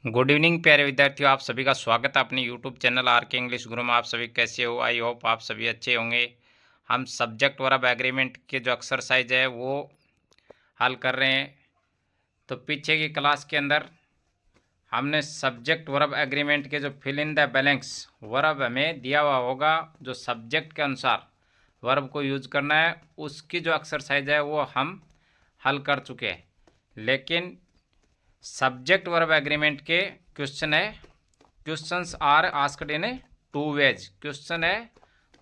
Good evening प्यारे विद्यार्थियों, आप सभी का स्वागत है अपने यूट्यूब चैनल आर के इंग्लिश गुरु में। आप सभी कैसे हो? आई होप आप सभी अच्छे होंगे। हम सब्जेक्ट वर्ब एग्रीमेंट के जो एक्सरसाइज है वो हल कर रहे हैं। तो पीछे की क्लास के अंदर हमने सब्जेक्ट वर्ब एग्रीमेंट के जो fill in the blanks verb हमें दिया हुआ होगा, जो सब्जेक्ट के अनुसार वर्ब को यूज करना है, उसकी जो एक्सरसाइज है वो हम हल कर चुके हैं। लेकिन सब्जेक्ट वर्ब एग्रीमेंट के क्वेश्चन है, questions are asked in two ways. Question है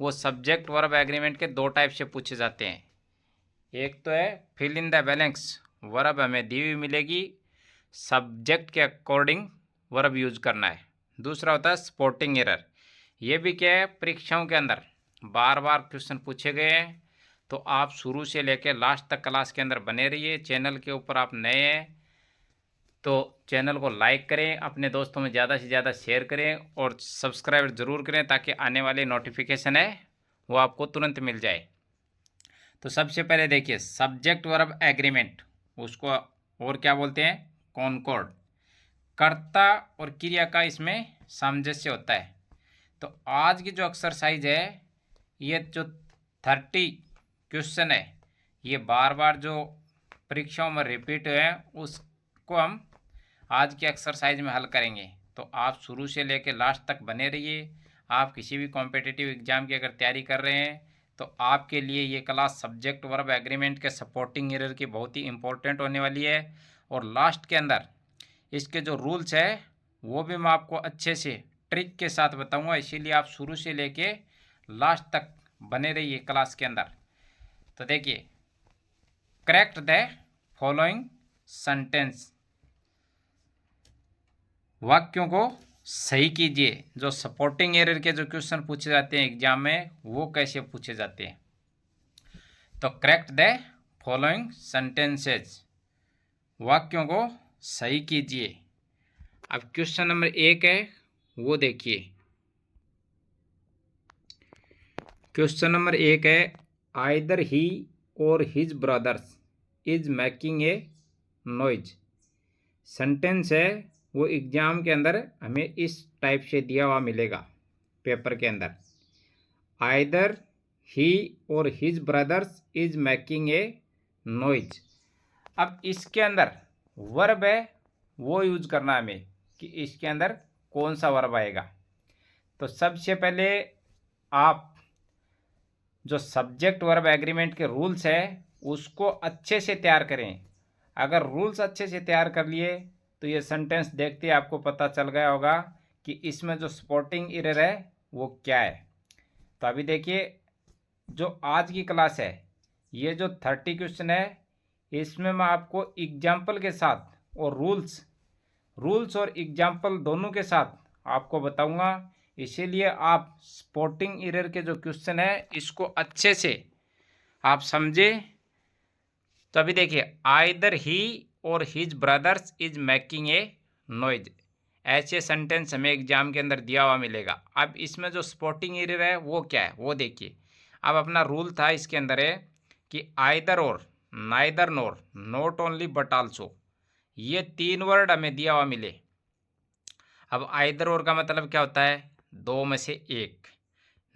वो सब्जेक्ट वर्ब एग्रीमेंट के दो टाइप से पूछे जाते हैं। एक तो है fill in the blanks, verb हमें दी हुई मिलेगी, सब्जेक्ट के अकॉर्डिंग वर्ब यूज करना है। दूसरा होता है स्पॉटिंग एरर। ये भी क्या है, परीक्षाओं के अंदर बार बार क्वेश्चन पूछे गए हैं। तो आप शुरू से लेकर लास्ट तक क्लास के अंदर बने रहिए। चैनल के ऊपर आप नए हैं तो चैनल को लाइक करें, अपने दोस्तों में ज़्यादा से ज़्यादा शेयर करें और सब्सक्राइब ज़रूर करें ताकि आने वाले नोटिफिकेशन है वो आपको तुरंत मिल जाए। तो सबसे पहले देखिए सब्जेक्ट वर्ब एग्रीमेंट, उसको और क्या बोलते हैं, कॉनकॉर्ड। कर्ता और क्रिया का इसमें सामंजस्य होता है। तो आज की जो एक्सरसाइज है, ये जो 30 क्वेश्चन है, ये बार बार जो परीक्षाओं में रिपीट हुए हैं उसको हम आज की एक्सरसाइज में हल करेंगे। तो आप शुरू से लेकर लास्ट तक बने रहिए। आप किसी भी कॉम्पिटिटिव एग्जाम की अगर तैयारी कर रहे हैं तो आपके लिए ये क्लास सब्जेक्ट वर्ब एग्रीमेंट के सपोर्टिंग एरर की बहुत ही इंपॉर्टेंट होने वाली है। और लास्ट के अंदर इसके जो रूल्स है वो भी मैं आपको अच्छे से ट्रिक के साथ बताऊंगा, इसीलिए आप शुरू से लेके लास्ट तक बने रहिए क्लास के अंदर। तो देखिए, करेक्ट द फॉलोइंग सेंटेंस, वाक्यों को सही कीजिए। जो सपोर्टिंग एरर के जो क्वेश्चन पूछे जाते हैं एग्जाम में वो कैसे पूछे जाते हैं। तो करेक्ट द फॉलोइंग सेंटेंसेस, वाक्यों को सही कीजिए। अब क्वेश्चन नंबर 1 है वो देखिए। क्वेश्चन नंबर 1 है, either he or his brothers is making a noise. Sentence है वो एग्जाम के अंदर हमें इस टाइप से दिया हुआ मिलेगा पेपर के अंदर। Either he or his brothers is making a noise. अब इसके अंदर वर्ब है वो यूज करना है हमें कि इसके अंदर कौन सा वर्ब आएगा। तो सबसे पहले आप जो सब्जेक्ट वर्ब एग्रीमेंट के रूल्स है उसको अच्छे से तैयार करें। अगर रूल्स अच्छे से तैयार कर लिए तो ये सेंटेंस देखते आपको पता चल गया होगा कि इसमें जो सपोर्टिंग एरर है वो क्या है। तो अभी देखिए, जो आज की क्लास है ये जो 30 क्वेश्चन है इसमें मैं आपको एग्जाम्पल के साथ और रूल्स और एग्जाम्पल दोनों के साथ आपको बताऊंगा। इसीलिए आप स्पॉटिंग एरर के जो क्वेश्चन है इसको अच्छे से आप समझे। तो अभी देखिए, either he or his brothers is making a noise, ऐसे सेंटेंस हमें एग्जाम के अंदर दिया हुआ मिलेगा। अब इसमें जो स्पॉटिंग एरर है वो क्या है वो देखिए। अब अपना रूल था इसके अंदर है कि either or, neither nor, not only but also, ये 3 वर्ड हमें दिया हुआ मिले। अब आइदर और का मतलब क्या होता है, दो में से एक।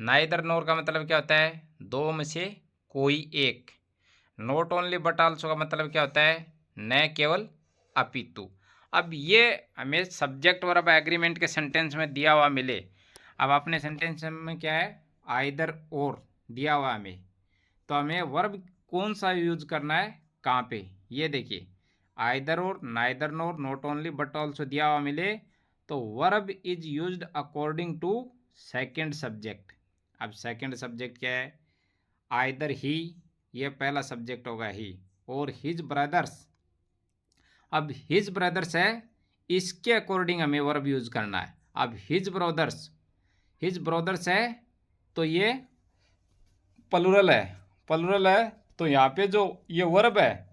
नाइदर नोर का मतलब क्या होता है, दो में से कोई एक। नॉट ओनली बट आल्सो का मतलब क्या होता है, न केवल अपितु। अब ये हमें सब्जेक्ट वर्ब एग्रीमेंट के सेंटेंस में दिया हुआ मिले। अब अपने सेंटेंस में क्या है, आइदर और दिया हुआ हमें, तो हमें वर्ब कौन सा यूज करना है कहाँ पे, ये देखिए। Either or, neither nor, not only but also दिया हुआ मिले तो verb is used according to second subject. अब सेकंड सब्जेक्ट क्या है, आइदर ही, ये पहला सब्जेक्ट होगा ही, और हिज ब्रदर्स। अब हिज ब्रदर्स है, इसके अकॉर्डिंग हमें वर्ब यूज करना है। अब हिज ब्रदर्स है तो ये प्लुरल है तो यहाँ पे जो ये वर्ब है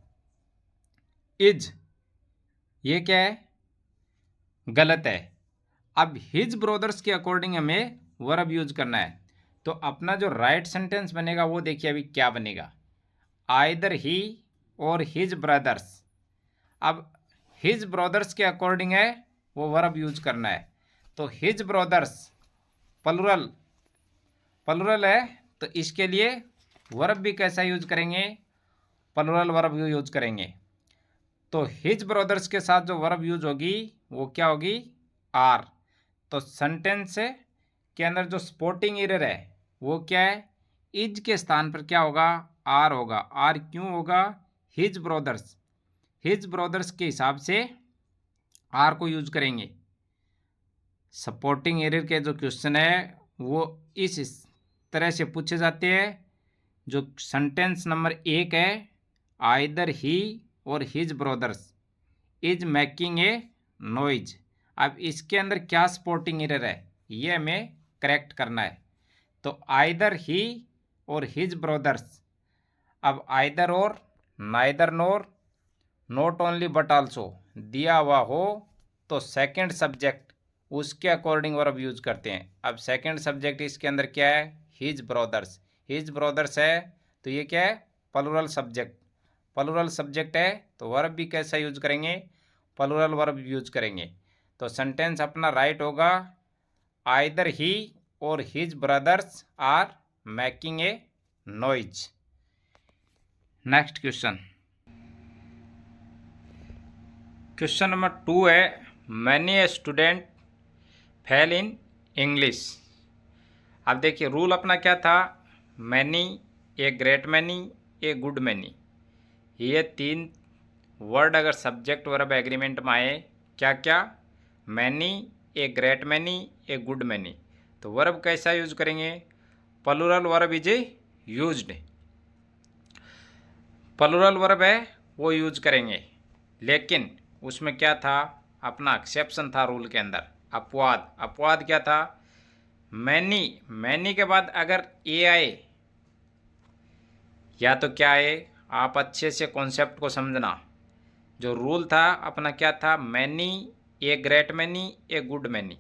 इज, ये क्या है, गलत है। अब हिज ब्रदर्स के अकॉर्डिंग हमें वर्ब यूज करना है। तो अपना जो राइट सेंटेंस बनेगा वो देखिए अभी क्या बनेगा, either he or his brothers. अब हिज ब्रदर्स के अकॉर्डिंग है वो वर्ब यूज करना है। तो हिज ब्रदर्स प्लुरल प्लुरल है, तो इसके लिए वर्ब भी कैसा यूज करेंगे, प्लुरल वर्ब यूज करेंगे। तो हिज ब्रदर्स के साथ जो वर्ब यूज होगी वो क्या होगी, आर। तो सेंटेंस के अंदर जो स्पोर्टिंग एरर है वो क्या है, इज के स्थान पर क्या होगा, आर होगा। आर क्यों होगा, हिज ब्रदर्स के हिसाब से आर को यूज करेंगे। सपोर्टिंग एरर के जो क्वेश्चन है वो इस तरह से पूछे जाते हैं। जो सेंटेंस नंबर 1 है, either he or his brothers is making a noise. अब इसके अंदर क्या सपोर्टिंग एरर है ये हमें करेक्ट करना है। तो either he or his brothers, अब either or, neither nor, not only but also दिया हुआ हो तो सेकंड सब्जेक्ट उसके अकॉर्डिंग वर्ब यूज करते हैं। अब सेकंड सब्जेक्ट इसके अंदर क्या है, हिज ब्रदर्स है, तो ये क्या है, प्लुरल सब्जेक्ट है, तो वर्ब भी कैसा यूज करेंगे, प्लुरल वर्ब यूज करेंगे। तो सेंटेंस अपना राइट होगा, either he or his brothers are making a noise. Next question number 2 है, many a student fail in English. अब देखिए रूल अपना क्या था, many, a great many, a good many. ये 3 वर्ड अगर सब्जेक्ट वर्ब एग्रीमेंट में आए, क्या क्या, many, a great many, a good many, तो वर्ब कैसा यूज करेंगे, plural verb is used, plural verb है वो यूज करेंगे। लेकिन उसमें क्या था, अपना एक्सेप्शन था रूल के अंदर, अपवाद क्या था, मैनी के बाद अगर ए आए, या तो क्या आए, आप अच्छे से कॉन्सेप्ट को समझना। जो रूल था अपना क्या था, many, a great many, a good many.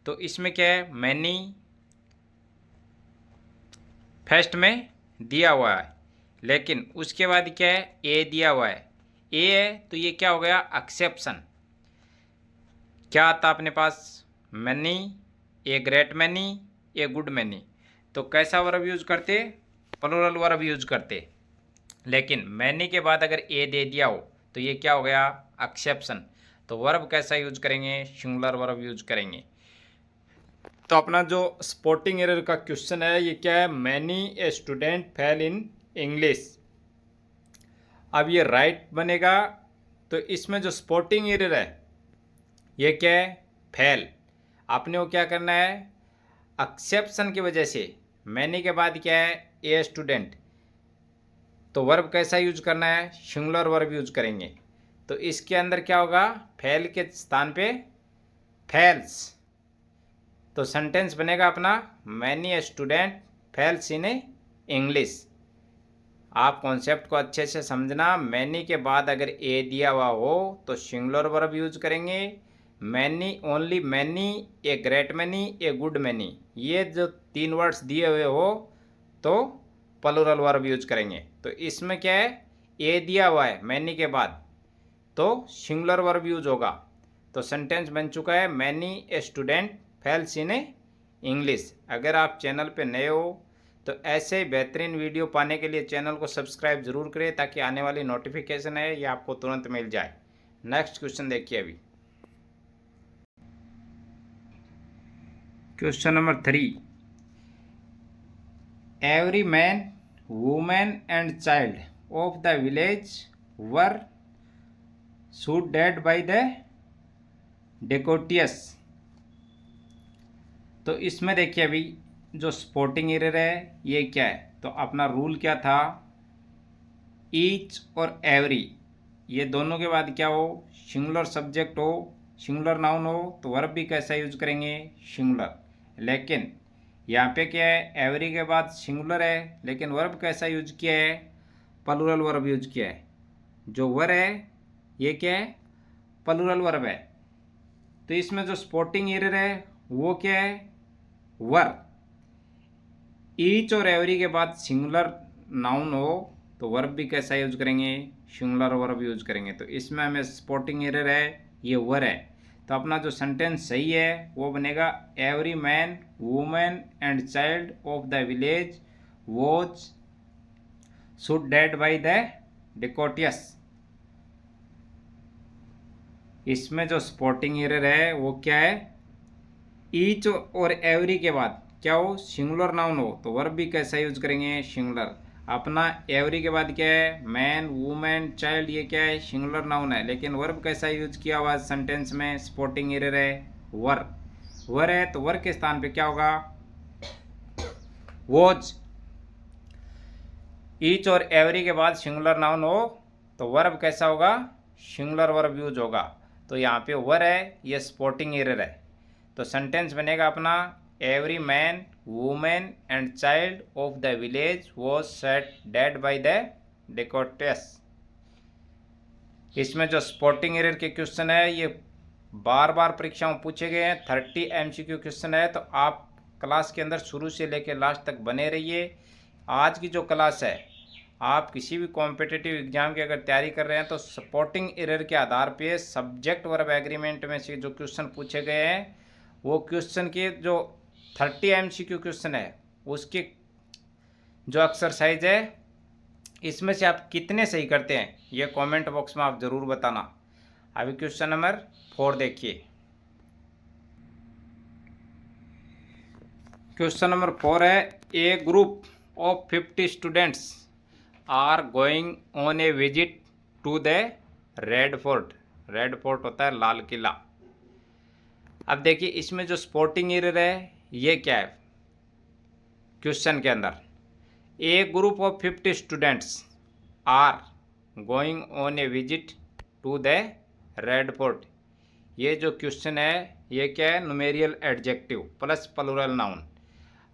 तो इसमें क्या है, मैनी फर्स्ट में दिया हुआ है, लेकिन उसके बाद क्या है, ए दिया हुआ है, ए है, तो ये क्या हो गया, एक्सेप्शन। क्या आता अपने पास, many, a great many, a good many, तो कैसा वर्ब यूज करते, प्लुरल वर्ब यूज करते। लेकिन मैनी के बाद अगर ए दे दिया हो तो ये क्या हो गया, एक्सेप्शन। तो वर्ब कैसा यूज करेंगे, सिंगुलर वर्ब यूज करेंगे। तो अपना जो स्पोर्टिंग एरर का क्वेश्चन है ये क्या है, many a student fail in English. अब ये राइट बनेगा, तो इसमें जो स्पोर्टिंग एरर है ये क्या है, फेल। आपने वो क्या करना है, एक्सेप्शन की वजह से मैनी के बाद क्या है, ए स्टूडेंट, तो वर्ब कैसा यूज करना है, सिंगुलर वर्ब यूज करेंगे। तो इसके अंदर क्या होगा, फेल के स्थान पे फेल्स, तो सेंटेंस बनेगा अपना, many a student fails in English. आप कॉन्सेप्ट को अच्छे से समझना, मैनी के बाद अगर ए दिया हुआ हो तो सिंगुलर वर्ब यूज करेंगे, many, only many, a great many, a good many, ये जो 3 वर्ड्स दिए हुए हो तो प्लुरल वर्ब यूज करेंगे। तो इसमें क्या है, ए दिया हुआ है मैनी के बाद, तो सिंगुलर वर्ब यूज होगा। तो सेंटेंस बन चुका है, many a student fails in English. अगर आप चैनल पे नए हो तो ऐसे ही बेहतरीन वीडियो पाने के लिए चैनल को सब्सक्राइब जरूर करें, ताकि आने वाली नोटिफिकेशन है ये आपको तुरंत मिल जाए। नेक्स्ट क्वेश्चन देखिए अभी, question number 3, every man, women and child of the village were shoot dead by the dacoits. तो इसमें देखिए अभी जो स्पोर्टिंग एरर है ये क्या है, तो अपना रूल क्या था, ईच और एवरी, ये दोनों के बाद क्या हो, सिंगुलर सब्जेक्ट हो, सिंगुलर नाउन हो, तो वर्ब भी कैसा यूज करेंगे, सिंगुलर। लेकिन यहाँ पे क्या है, एवरी के बाद सिंगुलर है, लेकिन वर्ब कैसा यूज किया है, प्लुरल वर्ब यूज किया है। जो वर है ये क्या है, प्लुरल वर्ब है। तो इसमें जो स्पोर्टिंग एरर है वो क्या है, वर। ईच और एवरी के बाद सिंगुलर नाउन हो तो वर्ब भी कैसा यूज करेंगे, सिंगुलर वर्ब यूज करेंगे। तो इसमें हमें स्पोर्टिंग एरर है ये वर है, तो अपना जो सेंटेंस सही है वो बनेगा every man women and child of the village was shot dead by the dacoits. इसमें जो स्पॉटिंग एरर है वो क्या है, ईच और एवरी के बाद क्या हो, सिंगुलर नाउन हो तो वर्ब भी कैसा यूज करेंगे, सिंगुलर। अपना एवरी के बाद क्या है, मैन वुमेन चाइल्ड, ये क्या है, सिंगुलर नाउन है, लेकिन वर्ब कैसा यूज किया हुआ सेंटेंस में, स्पॉटिंग एरर है, वर। वर है तो वर के स्थान पे क्या होगा, वॉज। ईच और एवरी के बाद सिंगुलर नाउन हो तो वर्ब कैसा होगा, सिंगुलर वर्ब यूज होगा। तो यहाँ पे वर है, ये स्पॉटिंग एरर है। तो सेंटेंस बनेगा अपना every man women and child of the village was set dead by the dacoits. इसमें जो स्पॉटिंग एरर के क्वेश्चन है ये बार बार परीक्षाओं पूछे गए हैं, 30 MCQ क्वेश्चन है। तो आप क्लास के अंदर शुरू से लेकर लास्ट तक बने रहिए। आज की जो क्लास है, आप किसी भी कॉम्पिटिटिव एग्जाम की अगर तैयारी कर रहे हैं तो सपोर्टिंग एरर के आधार पे सब्जेक्ट वर्ब एग्रीमेंट में से जो क्वेश्चन पूछे गए हैं वो क्वेश्चन के जो 30 MCQ क्वेश्चन है उसके जो एक्सरसाइज है इसमें से आप कितने सही करते हैं ये कमेंट बॉक्स में आप ज़रूर बताना। अभी क्वेश्चन नंबर 4 देखिए। क्वेश्चन नंबर 4 है, a group of 50 students are going on a visit to the Red Fort. Red Fort होता है लाल किला। अब देखिए इसमें जो स्पॉटिंग एरर है ये क्या है, क्वेश्चन के अंदर a group of 50 students are going on a visit to the Red Fort. ये जो क्वेश्चन है ये क्या है, numeral adjective plus plural noun.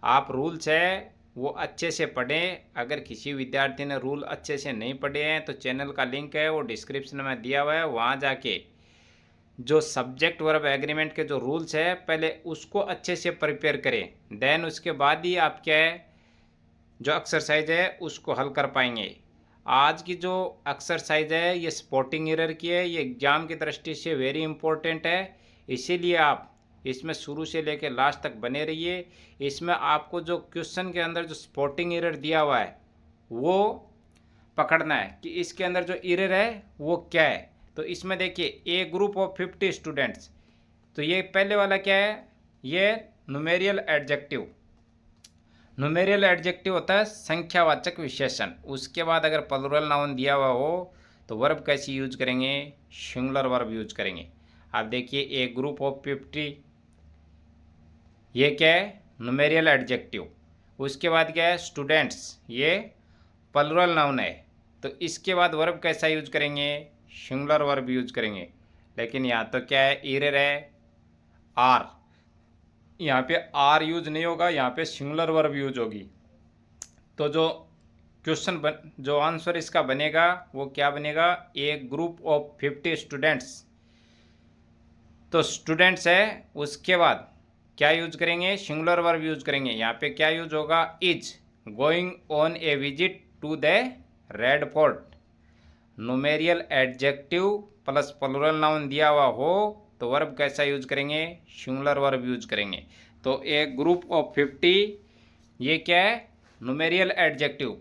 आप रूल्स है वो अच्छे से पढ़ें। अगर किसी विद्यार्थी ने रूल अच्छे से नहीं पढ़े हैं तो चैनल का लिंक है वो डिस्क्रिप्शन में दिया हुआ है, वहाँ जाके जो सब्जेक्ट वर्ब एग्रीमेंट के जो रूल्स है पहले उसको अच्छे से प्रिपेयर करें, देन उसके बाद ही आप क्या है जो एक्सरसाइज है उसको हल कर पाएंगे। आज की जो एक्सरसाइज है ये स्पॉटिंग एरर की है, ये एग्जाम की दृष्टि से वेरी इंपॉर्टेंट है, इसीलिए आप इसमें शुरू से लेकर लास्ट तक बने रहिए। इसमें आपको जो क्वेश्चन के अंदर जो स्पॉटिंग एरर दिया हुआ है वो पकड़ना है कि इसके अंदर जो एरर है वो क्या है। तो इसमें देखिए ए ग्रुप ऑफ 50 स्टूडेंट्स, तो ये पहले वाला क्या है, ये न्यूमेरियल एडजेक्टिव। न्यूमेरियल एडजेक्टिव होता है संख्यावाचक विशेषण। उसके बाद अगर प्लूरल नाउन दिया हुआ हो तो वर्ब कैसी यूज करेंगे, सिंगुलर वर्ब यूज करेंगे। आप देखिए ए ग्रुप ऑफ 50, ये क्या है, न्यूमेरियल एडजेक्टिव। उसके बाद क्या है, स्टूडेंट्स, ये प्लूरल नाउन है। तो इसके बाद वर्ब कैसा यूज करेंगे, सिंगुलर वर्ब यूज करेंगे। लेकिन यहाँ तो क्या है, एरर है आर, यहाँ पे आर यूज नहीं होगा, यहाँ पे सिंगुलर वर्ब यूज होगी। तो जो क्वेश्चन जो आंसर इसका बनेगा वो क्या बनेगा, ए ग्रुप ऑफ 50 स्टूडेंट्स। तो स्टूडेंट्स है उसके बाद क्या यूज करेंगे, सिंगुलर वर्ब यूज करेंगे। यहाँ पे क्या यूज होगा, is going on a visit to the Red Fort. Numeral adjective plus plural noun दिया हुआ हो तो वर्ब कैसा यूज करेंगे, सिंगुलर वर्ब यूज करेंगे। तो ए ग्रुप ऑफ 50 ये क्या है, न्यूमेरियल एडजेक्टिव।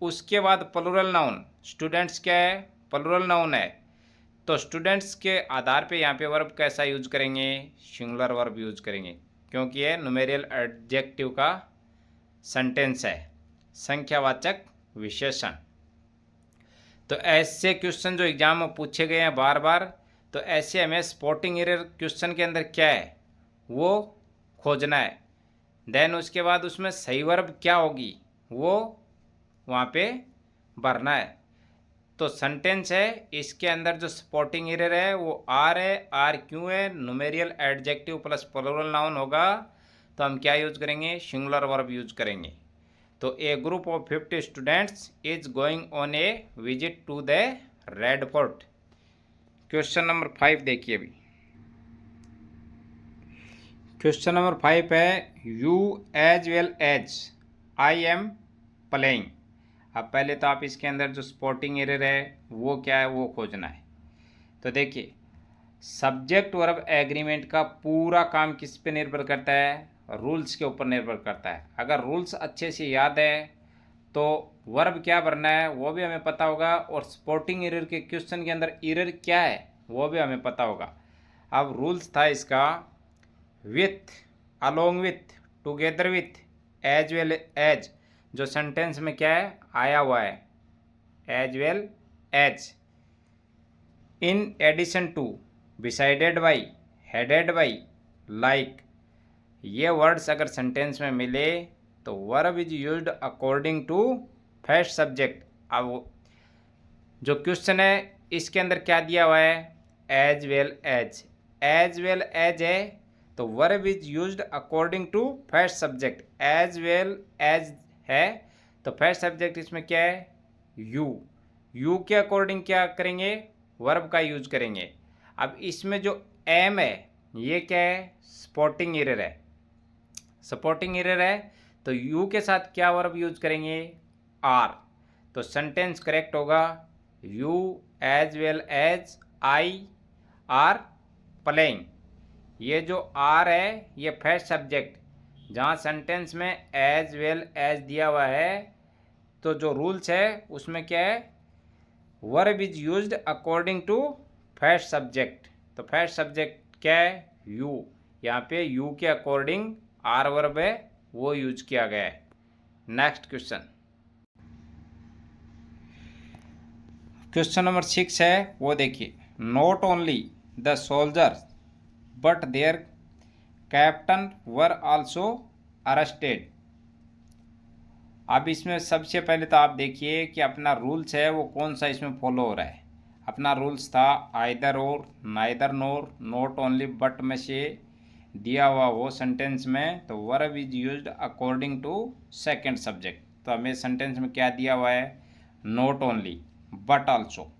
उसके बाद प्लूरल नाउन, स्टूडेंट्स क्या है, प्लूरल नाउन है। तो स्टूडेंट्स के आधार पे यहाँ पे वर्ब कैसा यूज करेंगे, सिंगुलर वर्ब यूज करेंगे, क्योंकि ये न्यूमेरियल एडजेक्टिव का सेंटेंस है, संख्यावाचक विशेषण। तो ऐसे क्वेश्चन जो एग्जाम में पूछे गए हैं बार बार, तो ऐसे हमें स्पॉटिंग एरर क्वेश्चन के अंदर क्या है वो खोजना है। देन उसके बाद उसमें सही वर्ब क्या होगी वो वहाँ पे भरना है। तो सेंटेंस है इसके अंदर जो स्पॉटिंग एरर है वो आर है, आर क्यों है, numeral adjective plus plural noun होगा तो हम क्या यूज करेंगे, सिंगुलर वर्ब यूज करेंगे। तो a group of 50 students is going on a visit to the Red Fort. Question number 5 देखिए। अभी क्वेश्चन नंबर 5 है, you as well as I am playing. अब पहले तो आप इसके अंदर जो स्पॉटिंग एरर है वो क्या है वो खोजना है। तो देखिए सब्जेक्ट वर्ब एग्रीमेंट का पूरा काम किस पे निर्भर करता है? रूल्स के ऊपर निर्भर करता है। अगर रूल्स अच्छे से याद है तो वर्ब क्या भरना है वो भी हमें पता होगा, और स्पोर्टिंग एरर के क्वेश्चन के अंदर एरर क्या है वो भी हमें पता होगा। अब रूल्स था इसका with, along with, together with, as well as, जो सेंटेंस में क्या है आया हुआ है, as well as, in addition to, besides by, headed by, like, ये वर्ड्स अगर सेंटेंस में मिले तो verb is used according to first subject. अब जो क्वेश्चन है इसके अंदर क्या दिया हुआ है, as well as, as well as है तो verb is used according to first subject, as well as है तो फर्स्ट सब्जेक्ट इसमें क्या है, यू, यू के अकॉर्डिंग क्या करेंगे, वर्ब का यूज करेंगे। अब इसमें जो एम है ये क्या है, स्पॉटिंग एरर है, सपोर्टिंग एरर है तो यू के साथ क्या वर्ब यूज करेंगे, आर, तो सेंटेंस करेक्ट होगा you as well as I are playing. ये जो आर है ये फर्स्ट सब्जेक्ट, जहाँ सेंटेंस में एज वेल एज दिया हुआ है तो जो रूल्स है उसमें क्या है, verb is used according to first subject, तो फर्स्ट सब्जेक्ट क्या है, यू, यहाँ पे यू के अकॉर्डिंग आर वर्ब है वो यूज किया गया है। नेक्स्ट क्वेश्चन, क्वेश्चन नंबर 6 है वो देखिए, not only the soldiers but there captain were also arrested. अब इसमें सबसे पहले तो आप देखिए कि अपना रूल्स है वो कौन सा इसमें फॉलो हो रहा है। अपना रूल्स था either or, neither nor, not only but में से दिया हुआ वो सेंटेंस में तो verb is used according to second subject. तो हमें सेंटेंस में क्या दिया हुआ है, नॉट ओनली बट आल्सो,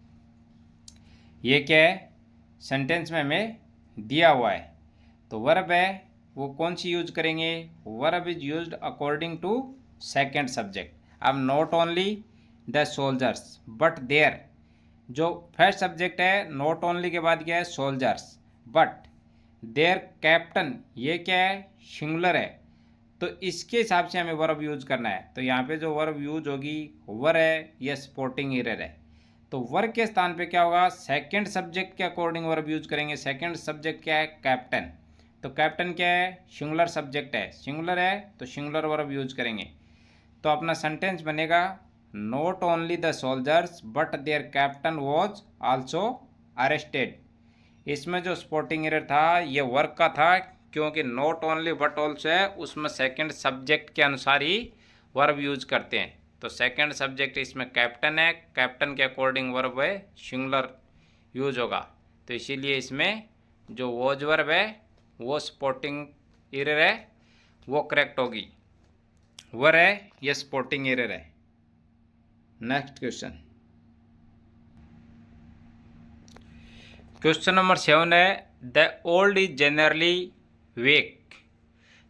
ये क्या है सेंटेंस में हमें दिया हुआ है तो वर्ब है वो कौन सी यूज करेंगे, verb is used according to second subject. अब not only the soldiers but there, जो फर्स्ट सब्जेक्ट है नॉट ओनली के बाद क्या है सोल्जर्स, बट देयर कैप्टन ये क्या है सिंगुलर है तो इसके हिसाब से हमें वर्ब यूज करना है। तो यहाँ पे जो वर्ब यूज होगी वर है या स्पोर्टिंग एरर है, तो वर्ब के स्थान पे क्या होगा, सेकंड सब्जेक्ट के अकॉर्डिंग वर्ब यूज करेंगे। सेकंड सब्जेक्ट क्या है, कैप्टन, तो कैप्टन क्या है सिंगुलर सब्जेक्ट है, सिंगुलर है तो सिंगुलर वर्ब यूज करेंगे। तो अपना सेंटेंस बनेगा not only the soldiers but there captain was also arrested. इसमें जो स्पोर्टिंग एरर था ये वर्क का था, क्योंकि नॉट ओनली बट ऑल्सो है उसमें सेकंड सब्जेक्ट के अनुसार ही वर्ब यूज करते हैं। तो सेकंड सब्जेक्ट इसमें कैप्टन है, कैप्टन के अकॉर्डिंग वर्ब है सिंगुलर यूज होगा, तो इसीलिए इसमें जो वॉज वर्ब है वो स्पोर्टिंग एरर है वो करेक्ट होगी, वर है या स्पोर्टिंग एरर है। नेक्स्ट क्वेश्चन, क्वेश्चन नंबर 7 है द ओल्ड इज जनरली वेक।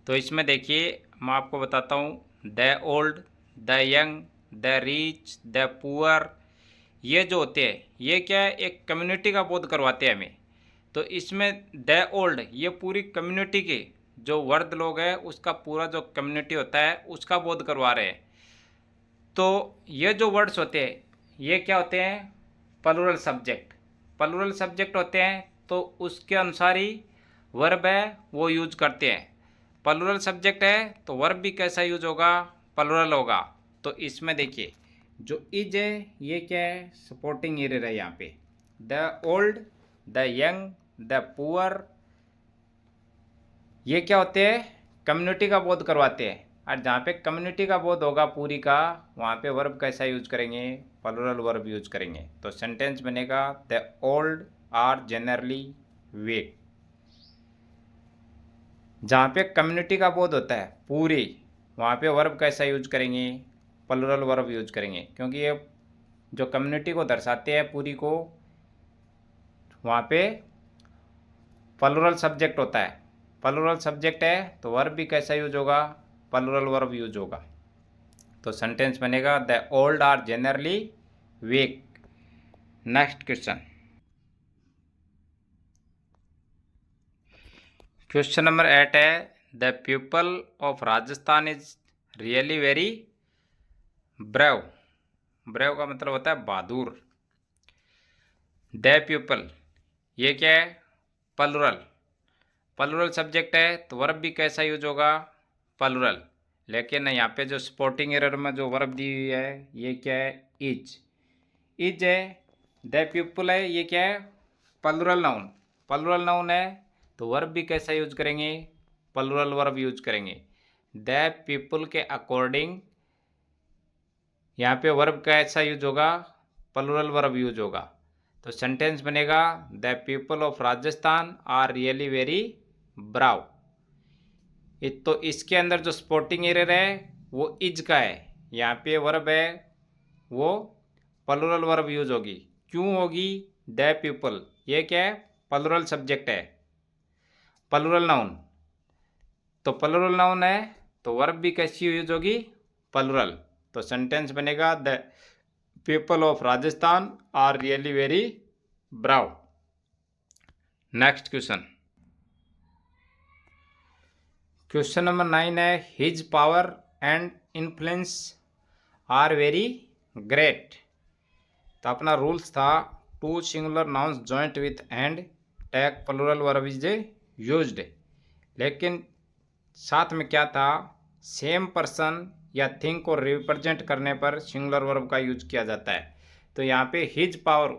तो इसमें देखिए मैं आपको बताता हूँ, the old, the young, the rich, the poor, ये जो होते हैं ये क्या है एक कम्युनिटी का बोध करवाते हैं हमें। तो इसमें द ओल्ड ये पूरी कम्युनिटी के जो वर्द लोग हैं उसका पूरा जो कम्युनिटी होता है उसका बोध करवा रहे हैं। तो ये जो वर्ड्स होते हैं ये क्या होते हैं, प्लूरल सब्जेक्ट, प्लूरल सब्जेक्ट होते हैं तो उसके अनुसार ही वर्ब है वो यूज करते हैं। प्लूरल सब्जेक्ट है तो वर्ब भी कैसा यूज होगा, प्लूरल होगा। तो इसमें देखिए जो इज है ये क्या है सपोर्टिंग एरर है, यहाँ पे the old, the young, the poor, ये क्या होते हैं कम्युनिटी का बोध करवाते हैं। और जहाँ पे कम्युनिटी का बोध होगा पूरी का वहाँ पे वर्ब कैसा यूज करेंगे, प्लूरल वर्ब यूज करेंगे। तो सेंटेंस बनेगा द ओल्ड आर जनरली वेक। जहाँ पे कम्युनिटी का बोध होता है पूरी वहाँ पे वर्ब कैसा यूज करेंगे, प्लूरल वर्ब यूज करेंगे, क्योंकि ये जो कम्युनिटी को दर्शाते हैं पूरी को वहाँ पे प्लूरल सब्जेक्ट होता है, प्लूरल सब्जेक्ट है तो वर्ब भी कैसा यूज होगा, प्लूरल वर्ब यूज होगा। तो सेंटेंस बनेगा the old are generally weak. Next question, question number 8 है the people of Rajasthan is really very brave. Brave का मतलब होता है बहादुर। द पीपल ये क्या है? प्लुरल। प्लुरल सब्जेक्ट है तो वर्ब भी कैसा यूज होगा? प्लुरल। लेकिन यहाँ पे जो स्पोर्टिंग एरर में जो वर्ब दी हुई है ये क्या है? इज। इज है। द पीपल है ये क्या है? Plural noun. प्लुरल नाउन है तो वर्ब भी कैसा यूज करेंगे? प्लुरल वर्ब यूज करेंगे। द पीपल के अकॉर्डिंग यहाँ पे वर्ब कैसा यूज होगा? प्लुरल वर्ब यूज होगा। तो सेंटेंस बनेगा the people of Rajasthan are really very brave. तो इसके अंदर जो स्पोर्टिंग एरर है वो इज का है। यहाँ पे वर्ब है वो प्लुरल वर्ब यूज होगी। क्यों होगी? द पीपल ये क्या है? प्लुरल सब्जेक्ट है, प्लुरल नाउन। तो प्लुरल नाउन है तो वर्ब भी कैसी यूज होगी? प्लुरल। तो सेंटेंस बनेगा the people of Rajasthan are really very brave. Next question. Question number 9 है his power and influence are very great. तो अपना रूल्स था two singular nouns joint with and take plural verb is used. लेकिन साथ में क्या था? सेम पर्सन या थिंग को रिप्रेजेंट करने पर सिंगुलर वर्ब का यूज किया जाता है। तो यहाँ पे हिज पावर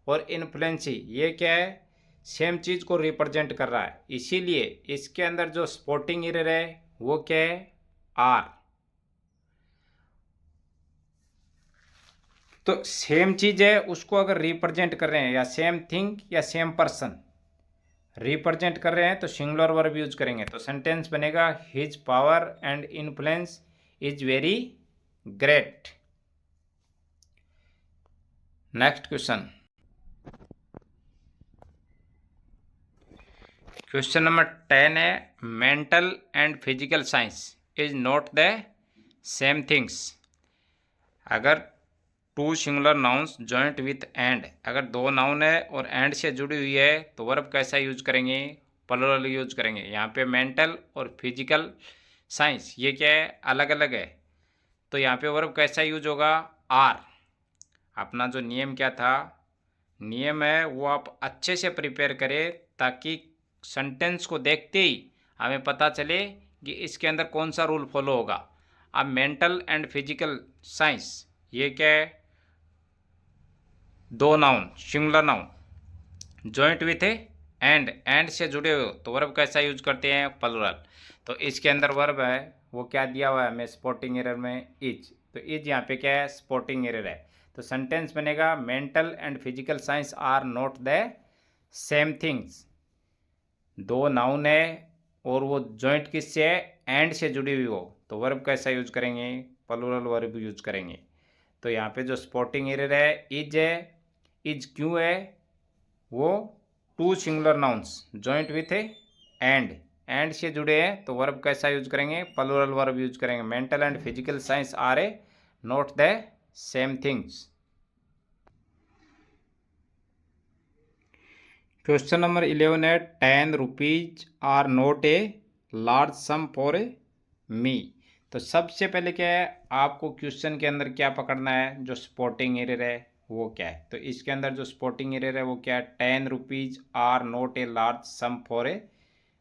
और इन्फ्लुएंसी ये क्या है? सेम चीज़ को रिप्रेजेंट कर रहा है, इसीलिए इसके अंदर जो स्पोर्टिंग एरर है वो क्या है? आर। तो सेम चीज़ है उसको अगर रिप्रेजेंट कर रहे हैं या सेम थिंग या सेम पर्सन रिप्रेजेंट कर रहे हैं तो सिंगुलर वर्ब यूज करेंगे। तो सेंटेंस बनेगा his power and influence is very great. Next question. Question number 10 है mental and physical science is not the same things. अगर two singular nouns joint with and, अगर दो नाउन है और and से जुड़ी हुई है तो वर्ब कैसा यूज करेंगे? प्लुरल यूज करेंगे। यहाँ पे मेंटल और फिजिकल साइंस ये क्या है? अलग अलग है। तो यहाँ पे वर्ब कैसा यूज होगा? आर। अपना जो नियम क्या था? नियम है वो आप अच्छे से प्रिपेयर करें ताकि सेंटेंस को देखते ही हमें पता चले कि इसके अंदर कौन सा रूल फॉलो होगा। अब मेंटल एंड फिजिकल साइंस ये क्या है? दो noun singular noun joint with and से जुड़े हुए तो वर्ब कैसा यूज करते हैं? प्लुरल। तो इसके अंदर वर्ब है वो क्या दिया हुआ है हमें स्पोर्टिंग एरर में? इज। तो इज यहाँ पे क्या है? स्पोर्टिंग एरर है। तो सेंटेंस बनेगा mental and physical science are not the same things. दो नाउन है और वो जॉइंट किससे है? एंड से जुड़ी हुई हो तो वर्ब कैसा यूज करेंगे? प्लुरल वर्ब यूज करेंगे। तो यहाँ पे जो स्पोर्टिंग एरर है इज है। इज क्यों है? वो two singular nouns joint with and से जुड़े हैं तो वर्ब कैसा यूज करेंगे? प्लुरल वर्ब यूज करेंगे। Mental and physical science are a not the same things. Question number 11 है 10 rupees are not a large sum for a me. तो सबसे पहले क्या है? आपको क्वेश्चन के अंदर क्या पकड़ना है? जो स्पोर्टिंग एरर है वो क्या है? तो इसके अंदर जो स्पोर्टिंग एरर है वो क्या है? 10 rupees are not a large sum for a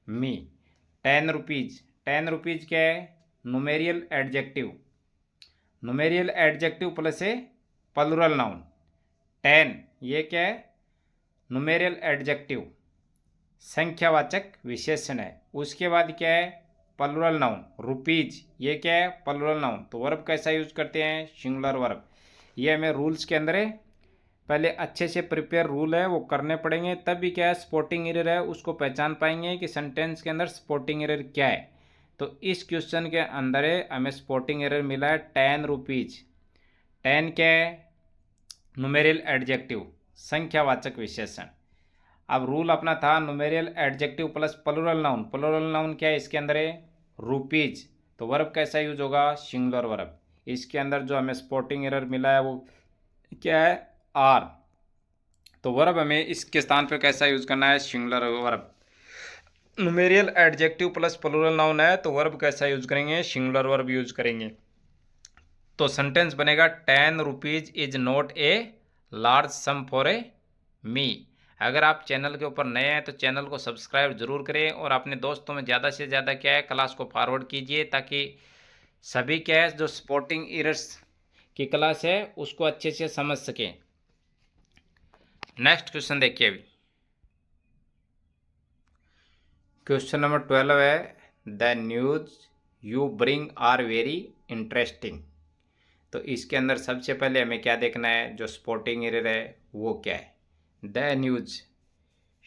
me. 10 rupees, 10 rupees क्या है? Numeral adjective. Numeral adjective plus a plural noun. 10 ये क्या है? नुमेरियल एडजेक्टिव संख्यावाचक विशेषण है। उसके बाद क्या है? Plural noun. रुपीज ये क्या है? Plural noun. तो वर्ब कैसा यूज करते हैं? Singular verb. ये हमें रूल्स के अंदर है, पहले अच्छे से प्रिपेयर रूल है वो करने पड़ेंगे, तब भी क्या है स्पोर्टिंग एरर है उसको पहचान पाएंगे कि सेंटेंस के अंदर स्पोर्टिंग एरर क्या है। तो इस क्वेश्चन के अंदर है हमें स्पोर्टिंग एरर मिला है 10 रुपीज। 10 क्या है? नुमेरियल एडजेक्टिव संख्यावाचक विशेषण। अब रूल अपना था numeral adjective plus plural noun. Plural noun क्या है? इसके अंदर है रुपीज। तो वर्ब कैसा यूज होगा? Singular verb. इसके अंदर जो हमें स्पोर्टिंग एरर मिला है वो क्या है? आर। तो वर्ब हमें इसके स्थान पर कैसा यूज करना है? Singular verb. Numeral adjective plus plural noun है तो वर्ब कैसा यूज करेंगे, सिंगुलर वर्ब यूज करेंगे। तो सेंटेंस बनेगा 10 rupees is not a large sum for a me. अगर आप चैनल के ऊपर नए हैं तो चैनल को सब्सक्राइब जरूर करें और अपने दोस्तों में ज़्यादा से ज़्यादा क्या है क्लास को फॉरवर्ड कीजिए, ताकि सभी क्या है जो स्पोर्टिंग एरर्स की क्लास है उसको अच्छे से समझ सकें। नेक्स्ट क्वेश्चन देखिए अभी। क्वेश्चन नंबर 12 है the news you bring are very interesting. तो इसके अंदर सबसे पहले हमें क्या देखना है, जो स्पोर्टिंग एरर है वो क्या है। The news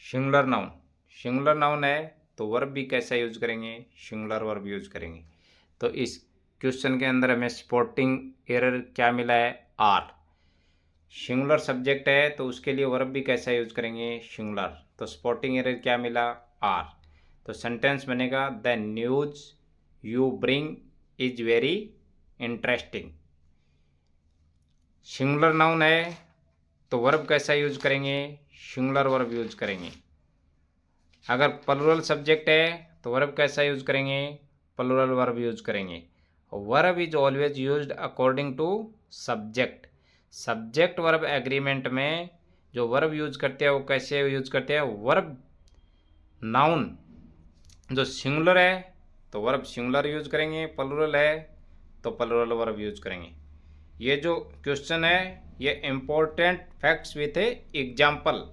singular noun, singular noun है तो वर्ब भी कैसा यूज करेंगे, सिंगुलर वर्ब यूज करेंगे। तो इस क्वेश्चन के अंदर हमें स्पोर्टिंग एरर क्या मिला है, आर। सिंगुलर सब्जेक्ट है तो उसके लिए वर्ब भी कैसा यूज करेंगे, सिंगुलर। तो स्पोर्टिंग एरर क्या मिला, आर। तो सेंटेंस बनेगा the news you bring is very interesting. Singular noun है तो वर्ब कैसा यूज करेंगे, सिंगुलर वर्ब यूज करेंगे। अगर प्लूरल सब्जेक्ट है तो वर्ब कैसा यूज करेंगे, प्लूरल वर्ब यूज करेंगे। Verb is always used according to subject. Subject verb agreement में जो वर्ब यूज करते हैं वो कैसे यूज करते हैं, वर्ब नाउन जो सिंगुलर है तो वर्ब सिंगुलर यूज करेंगे, प्लूरल है तो प्लूरल वर्ब यूज करेंगे। ये जो क्वेश्चन है ये इम्पोर्टेंट फैक्ट्स विथ एग्जाम्पल,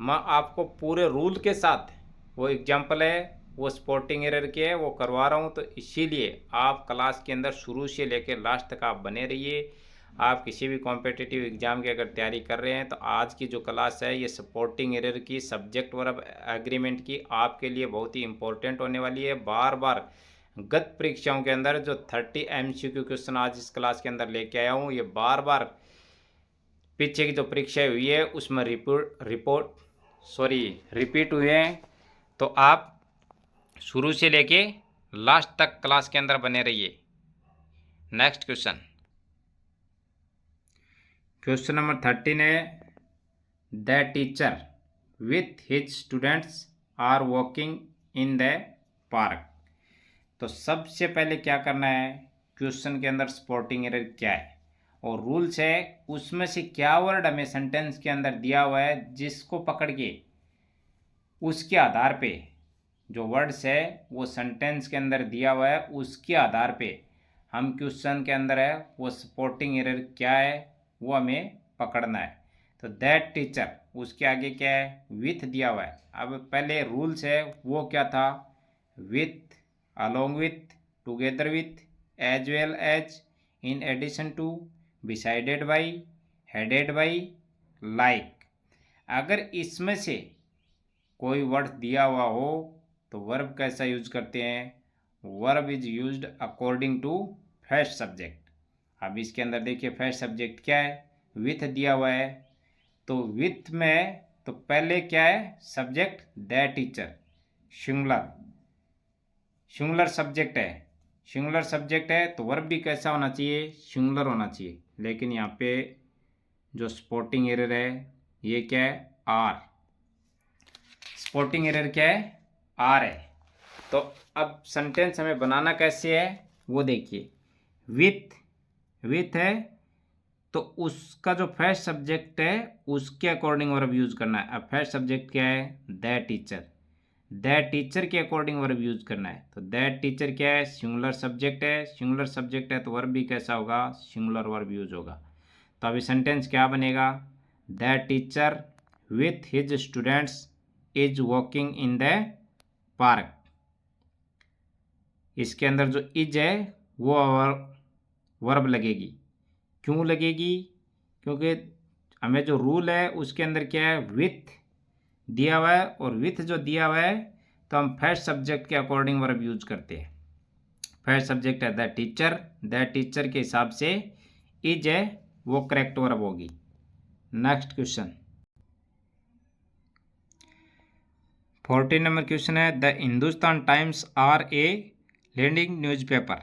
मैं आपको पूरे रूल के साथ वो एग्जाम्पल है वो स्पोर्टिंग एरर के है वो करवा रहा हूँ। तो इसीलिए आप क्लास के अंदर शुरू से लेकर लास्ट तक आप बने रहिए। आप किसी भी कॉम्पिटिटिव एग्जाम की अगर तैयारी कर रहे हैं तो आज की जो क्लास है ये सपोर्टिंग एरर की, सब्जेक्ट वर्ब एग्रीमेंट की, आपके लिए बहुत ही इंपॉर्टेंट होने वाली है। बार बार गत परीक्षाओं के अंदर जो 30 MCQ क्वेश्चन आज इस क्लास के अंदर लेके आया हूँ, ये बार बार पीछे की जो परीक्षाएं हुई है उसमें रिपीट हुए हैं। तो आप शुरू से लेके लास्ट तक क्लास के अंदर बने रहिए। नेक्स्ट क्वेश्चन, क्वेश्चन नंबर 13 है the teacher with his students are walking in the park. तो सबसे पहले क्या करना है, क्वेश्चन के अंदर स्पोर्टिंग एरर क्या है और रूल्स है उसमें से क्या वर्ड हमें सेंटेंस के अंदर दिया हुआ है, जिसको पकड़ के उसके आधार पे जो वर्ड्स है वो सेंटेंस के अंदर दिया हुआ है उसके आधार पे हम क्वेश्चन के अंदर है वो सपोर्टिंग एरर क्या है वो हमें पकड़ना है। तो दैट टीचर उसके आगे क्या है, विथ दिया हुआ है। अब पहले रूल्स है वो क्या था, with, along with, together with, as well as, in addition to, besides by, headed by, like. अगर इसमें से कोई वर्ड दिया हुआ हो तो वर्ब कैसा यूज करते हैं, verb is used according to first subject. अब इसके अंदर देखिए फर्स्ट सब्जेक्ट क्या है, विथ दिया हुआ है। तो विथ में तो पहले क्या है subject, the teacher, singular, singular subject है, सिंगुलर सब्जेक्ट है तो वर्ब भी कैसा होना चाहिए, सिंगुलर होना चाहिए। लेकिन यहाँ पे जो स्पोर्टिंग एरर है ये क्या है, आर। स्पोर्टिंग एरर क्या है, आर है। तो अब सेंटेंस हमें बनाना कैसे है वो देखिए, विथ है तो उसका जो फर्स्ट सब्जेक्ट है उसके अकॉर्डिंग वर्ब यूज करना है। अब फर्स्ट सब्जेक्ट क्या है, द टीचर, द टीचर के अकॉर्डिंग वर्ब यूज करना है। तो द टीचर क्या है, सिंगुलर सब्जेक्ट है, सिंगुलर सब्जेक्ट है तो वर्ब भी कैसा होगा, सिंगुलर वर्ब यूज होगा। तो अभी सेंटेंस क्या बनेगा, the teacher with his students is walking in the park. इसके अंदर जो इज है वो वर्ब लगेगी। क्यों लगेगी, क्योंकि हमें जो रूल है उसके अंदर क्या है, विथ दिया हुआ है और विथ जो दिया हुआ है तो हम फर्स्ट सब्जेक्ट के अकॉर्डिंग वर्ब यूज करते हैं। फर्स्ट सब्जेक्ट है द टीचर के हिसाब से इज है वो करेक्ट वर्ब होगी। नेक्स्ट क्वेश्चन 14 नंबर क्वेश्चन है the Hindustan Times are a leading newspaper.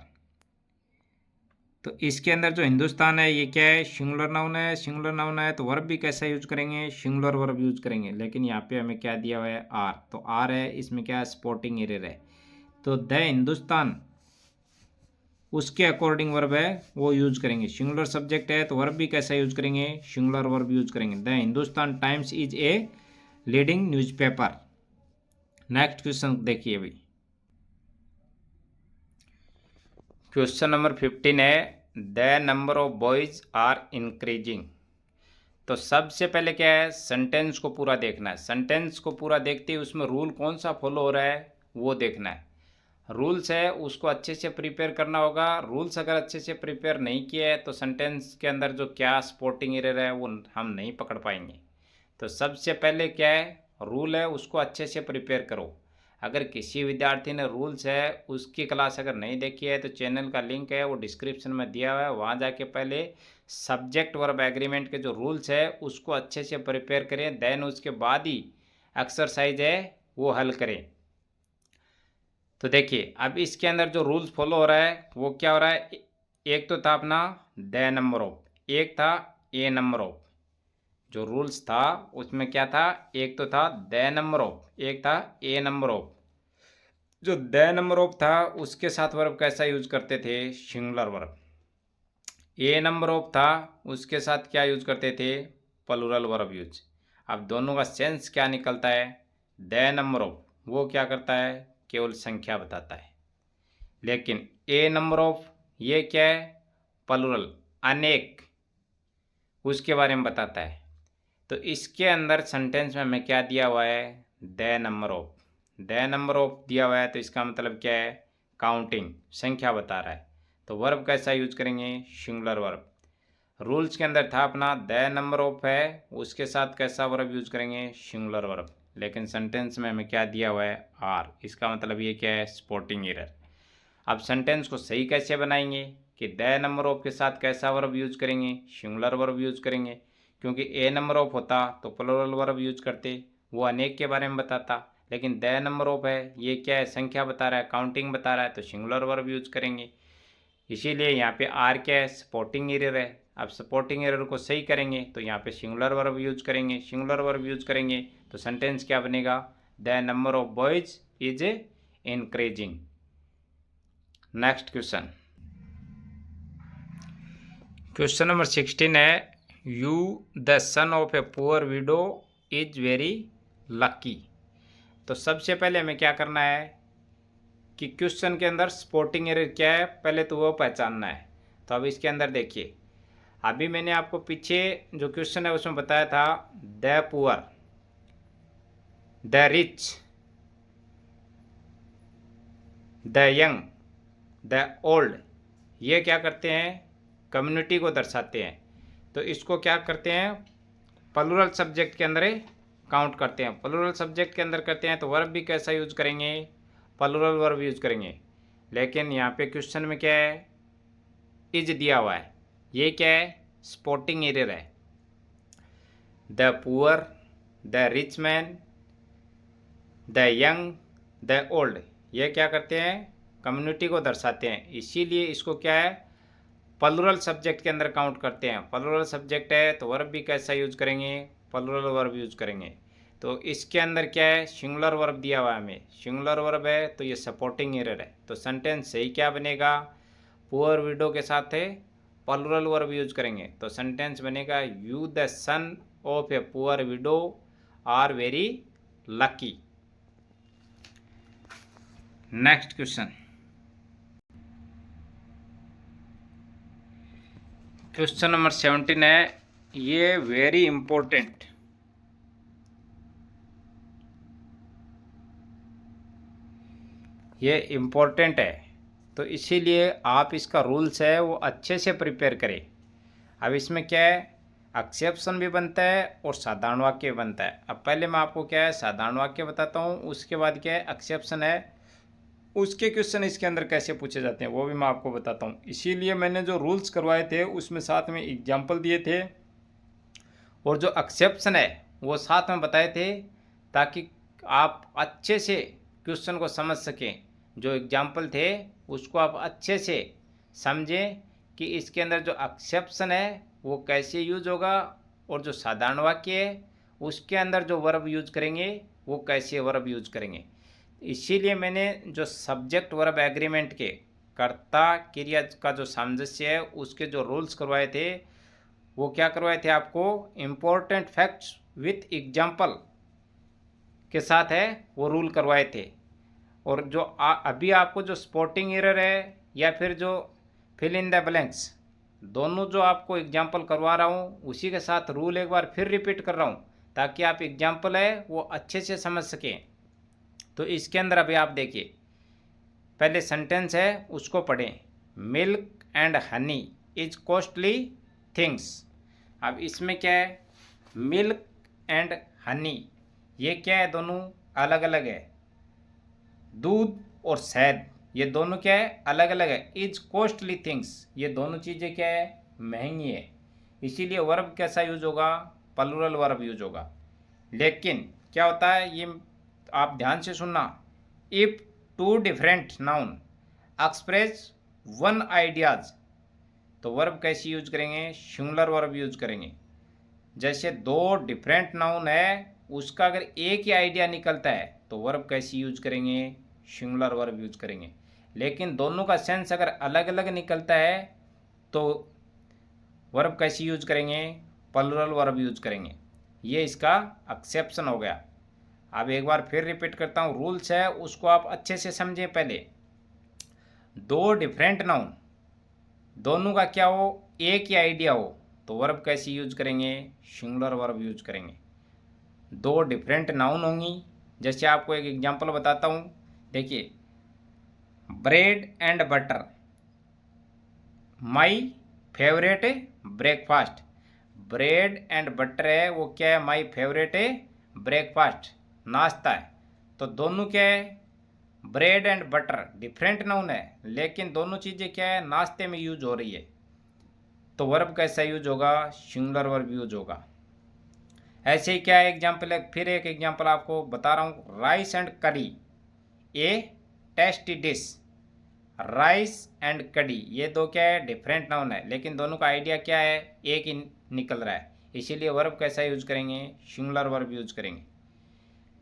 तो इसके अंदर जो हिंदुस्तान है ये क्या है, सिंगुलर नाउन है। सिंगुलर नाउन है तो वर्ब भी कैसा यूज करेंगे, सिंगुलर वर्ब यूज करेंगे। लेकिन यहाँ पे हमें क्या दिया हुआ है, आर। तो आर है, इसमें क्या है, स्पोर्टिंग एरर है। तो द हिंदुस्तान उसके अकॉर्डिंग वर्ब है वो यूज करेंगे। सिंगुलर सब्जेक्ट है तो वर्ब भी कैसा यूज करेंगे, सिंगुलर वर्ब यूज करेंगे। The Hindustan Times is a leading newspaper. Next question देखिए अभी। क्वेश्चन नंबर 15 है, the number of boys are increasing. तो सबसे पहले क्या है, सेंटेंस को पूरा देखना है। सेंटेंस को पूरा देखते ही उसमें रूल कौन सा फॉलो हो रहा है वो देखना है। रूल्स है उसको अच्छे से प्रिपेयर करना होगा। रूल्स अगर अच्छे से प्रिपेयर नहीं किए है तो सेंटेंस के अंदर जो क्या स्पोर्टिंग एरर है वो हम नहीं पकड़ पाएंगे। तो सबसे पहले क्या है, रूल है उसको अच्छे से प्रिपेयर करो। अगर किसी विद्यार्थी ने रूल्स है उसकी क्लास अगर नहीं देखी है तो चैनल का लिंक है वो डिस्क्रिप्शन में दिया हुआ है, वहाँ जाके पहले सब्जेक्ट वर्ब एग्रीमेंट के जो रूल्स है उसको अच्छे से प्रिपेयर करें। देन उसके बाद ही एक्सरसाइज है वो हल करें। तो देखिए अब इसके अंदर जो रूल्स फॉलो हो रहा है वो क्या हो रहा है, एक तो था अपना द नंबर ऑफ, एक था ए नंबर ऑफ। जो रूल्स था उसमें क्या था, एक तो था द नंबर ऑफ, एक था ए नंबर ऑफ। जो द नंबर ऑफ था उसके साथ वर्ब कैसा यूज करते थे, singular verb. A number of था उसके साथ क्या यूज करते थे, प्लूरल वर्ब यूज। अब दोनों का सेंस क्या निकलता है, द नंबर ऑफ वो क्या करता है, केवल संख्या बताता है। लेकिन ए नंबर ऑफ ये क्या है, प्लूरल, अनेक, उसके बारे में बताता है। तो इसके अंदर सेंटेंस में हमें क्या दिया हुआ है, the number of. The number of दिया हुआ है तो इसका मतलब क्या है, काउंटिंग, संख्या बता रहा है। तो वर्ब कैसा यूज करेंगे, सिंगुलर वर्ब। रूल्स के अंदर था अपना द नंबर ऑफ है उसके साथ कैसा वर्ब यूज करेंगे, सिंगुलर वर्ब। लेकिन सेंटेंस में हमें क्या दिया हुआ है, आर। इसका मतलब ये क्या है, स्पोर्टिंग एरर। अब सेंटेंस को सही कैसे बनाएंगे कि द नंबर ऑफ के साथ कैसा वर्ब यूज करेंगे, सिंगुलर वर्ब यूज करेंगे। क्योंकि ए नंबर ऑफ होता तो प्लूरल वर्ब यूज करते, वो अनेक के बारे में बताता। लेकिन द नंबर ऑफ है ये क्या है, संख्या बता रहा है, काउंटिंग बता रहा है, तो सिंगुलर वर्ब यूज करेंगे। इसीलिए यहाँ पे आर क्या है, सपोर्टिंग एरर है। अब सपोर्टिंग एरर को सही करेंगे तो यहाँ पे सिंगुलर वर्ब यूज करेंगे। सिंगुलर वर्ब यूज करेंगे तो सेंटेंस क्या बनेगा, the number of boys is increasing. Next question, question number 16 है, you the son of a poor window is very lucky. तो सबसे पहले हमें क्या करना है कि क्वेश्चन के अंदर स्पोर्टिंग एरर क्या है पहले तो वो पहचानना है। तो अब इसके अंदर देखिए, अभी मैंने आपको पीछे जो क्वेश्चन है उसमें बताया था the poor, the rich, the young, the old, ये क्या करते हैं, कम्युनिटी को दर्शाते हैं। तो इसको क्या करते हैं, प्लूरल सब्जेक्ट के अंदर काउंट करते हैं। प्लूरल सब्जेक्ट के अंदर करते हैं तो वर्ब भी कैसा यूज करेंगे, प्लूरल वर्ब यूज करेंगे। लेकिन यहाँ पे क्वेश्चन में क्या है, इज दिया हुआ है, ये क्या है, स्पोर्टिंग एरर है। The poor, the rich man, the young, the old, ये क्या करते हैं, कम्युनिटी को दर्शाते हैं। इसीलिए इसको क्या है, प्लूरल सब्जेक्ट के अंदर काउंट करते हैं। प्लूरल सब्जेक्ट है तो वर्ब भी कैसा यूज करेंगे, प्लूरल वर्ब यूज करेंगे। तो इसके अंदर क्या है, सिंगुलर वर्ब दिया हुआ है हमें, सिंगुलर वर्ब है तो ये सपोर्टिंग एरर है। तो सेंटेंस सही क्या बनेगा, पुअर विडो के साथ है प्लूरल वर्ब यूज करेंगे तो सेंटेंस बनेगा you the son of a poor widow are very lucky. Next question, question number 17 है, ये वेरी इंपॉर्टेंट, ये इम्पोर्टेंट है। तो इसीलिए आप इसका रूल्स है वो अच्छे से प्रिपेयर करें। अब इसमें क्या है, एक्सेप्शन भी बनता है और साधारण वाक्य भी बनता है। अब पहले मैं आपको क्या है साधारण वाक्य बताता हूँ, उसके बाद क्या है एक्सेप्शन है, उसके क्वेश्चन इसके अंदर कैसे पूछे जाते हैं वो भी मैं आपको बताता हूँ। इसीलिए मैंने जो रूल्स करवाए थे उसमें साथ में एग्जाम्पल दिए थे और जो एक्सेप्शन है वो साथ में बताए थे, ताकि आप अच्छे से क्वेश्चन को समझ सकें। जो एग्जाम्पल थे उसको आप अच्छे से समझें कि इसके अंदर जो एक्सेप्शन है वो कैसे यूज होगा, और जो साधारण वाक्य है उसके अंदर जो वर्ब यूज करेंगे वो कैसे वर्ब यूज करेंगे। इसीलिए मैंने जो सब्जेक्ट वर्ब एग्रीमेंट के कर्ता क्रिया का जो सामंजस्य है उसके जो रूल्स करवाए थे वो क्या करवाए थे आपको, इम्पोर्टेंट फैक्ट्स विथ एग्जाम्पल के साथ है वो रूल करवाए थे। और जो अभी आपको जो स्पॉटिंग एरर है या फिर जो फिल इन द ब्लैंक्स, दोनों जो आपको एग्जाम्पल करवा रहा हूँ उसी के साथ रूल एक बार फिर रिपीट कर रहा हूँ ताकि आप एग्जाम्पल है वो अच्छे से समझ सकें। तो इसके अंदर अभी आप देखिए, पहले सेंटेंस है उसको पढ़ें, milk and honey is costly things. अब इसमें क्या है, मिल्क एंड हनी ये क्या है, दोनों अलग अलग है। दूध और शहद ये दोनों क्या है, अलग अलग है। इज कॉस्टली थिंग्स ये दोनों चीज़ें क्या है, महंगी है। इसीलिए वर्ब कैसा यूज होगा, प्लूरल वर्ब यूज होगा। लेकिन क्या होता है, ये आप ध्यान से सुनना, if two different noun express one ideas, तो वर्ब कैसे यूज करेंगे, सिंगुलर वर्ब यूज करेंगे। जैसे दो डिफरेंट नाउन है उसका अगर एक ही आइडिया निकलता है तो वर्ब कैसे यूज करेंगे, सिंगुलर वर्ब यूज करेंगे। लेकिन दोनों का सेंस अगर अलग अलग निकलता है तो वर्ब कैसे यूज करेंगे, प्लूरल वर्ब यूज करेंगे। ये इसका एक्सेप्शन हो गया। अब एक बार फिर रिपीट करता हूँ, रूल्स है उसको आप अच्छे से समझें। पहले दो डिफरेंट नाउन, दोनों का क्या हो, एक ही आइडिया हो, तो वर्ब कैसे यूज करेंगे, सिंगुलर वर्ब यूज करेंगे। दो डिफरेंट नाउन होंगी, जैसे आपको एक एग्जांपल बताता हूँ। देखिए, bread and butter my favourite breakfast. Bread and butter है वो क्या है, माई फेवरेट ब्रेकफास्ट, नाश्ता है। तो दोनों क्या है, bread and butter different noun है लेकिन दोनों चीज़ें क्या है, नाश्ते में यूज हो रही है। तो वर्ब कैसा यूज होगा, सिंगुलर वर्ब यूज होगा। ऐसे ही क्या एग्जाम्पल है, फिर एक एग्जाम्पल आपको बता रहा हूँ, राइस एंड करी ए टेस्टी डिश। राइस एंड कड़ी ये दो क्या है, डिफरेंट नाउन है लेकिन दोनों का आइडिया क्या है, एक ही निकल रहा है। इसीलिए वर्ब कैसा यूज करेंगे, सिंगुलर वर्ब यूज करेंगे।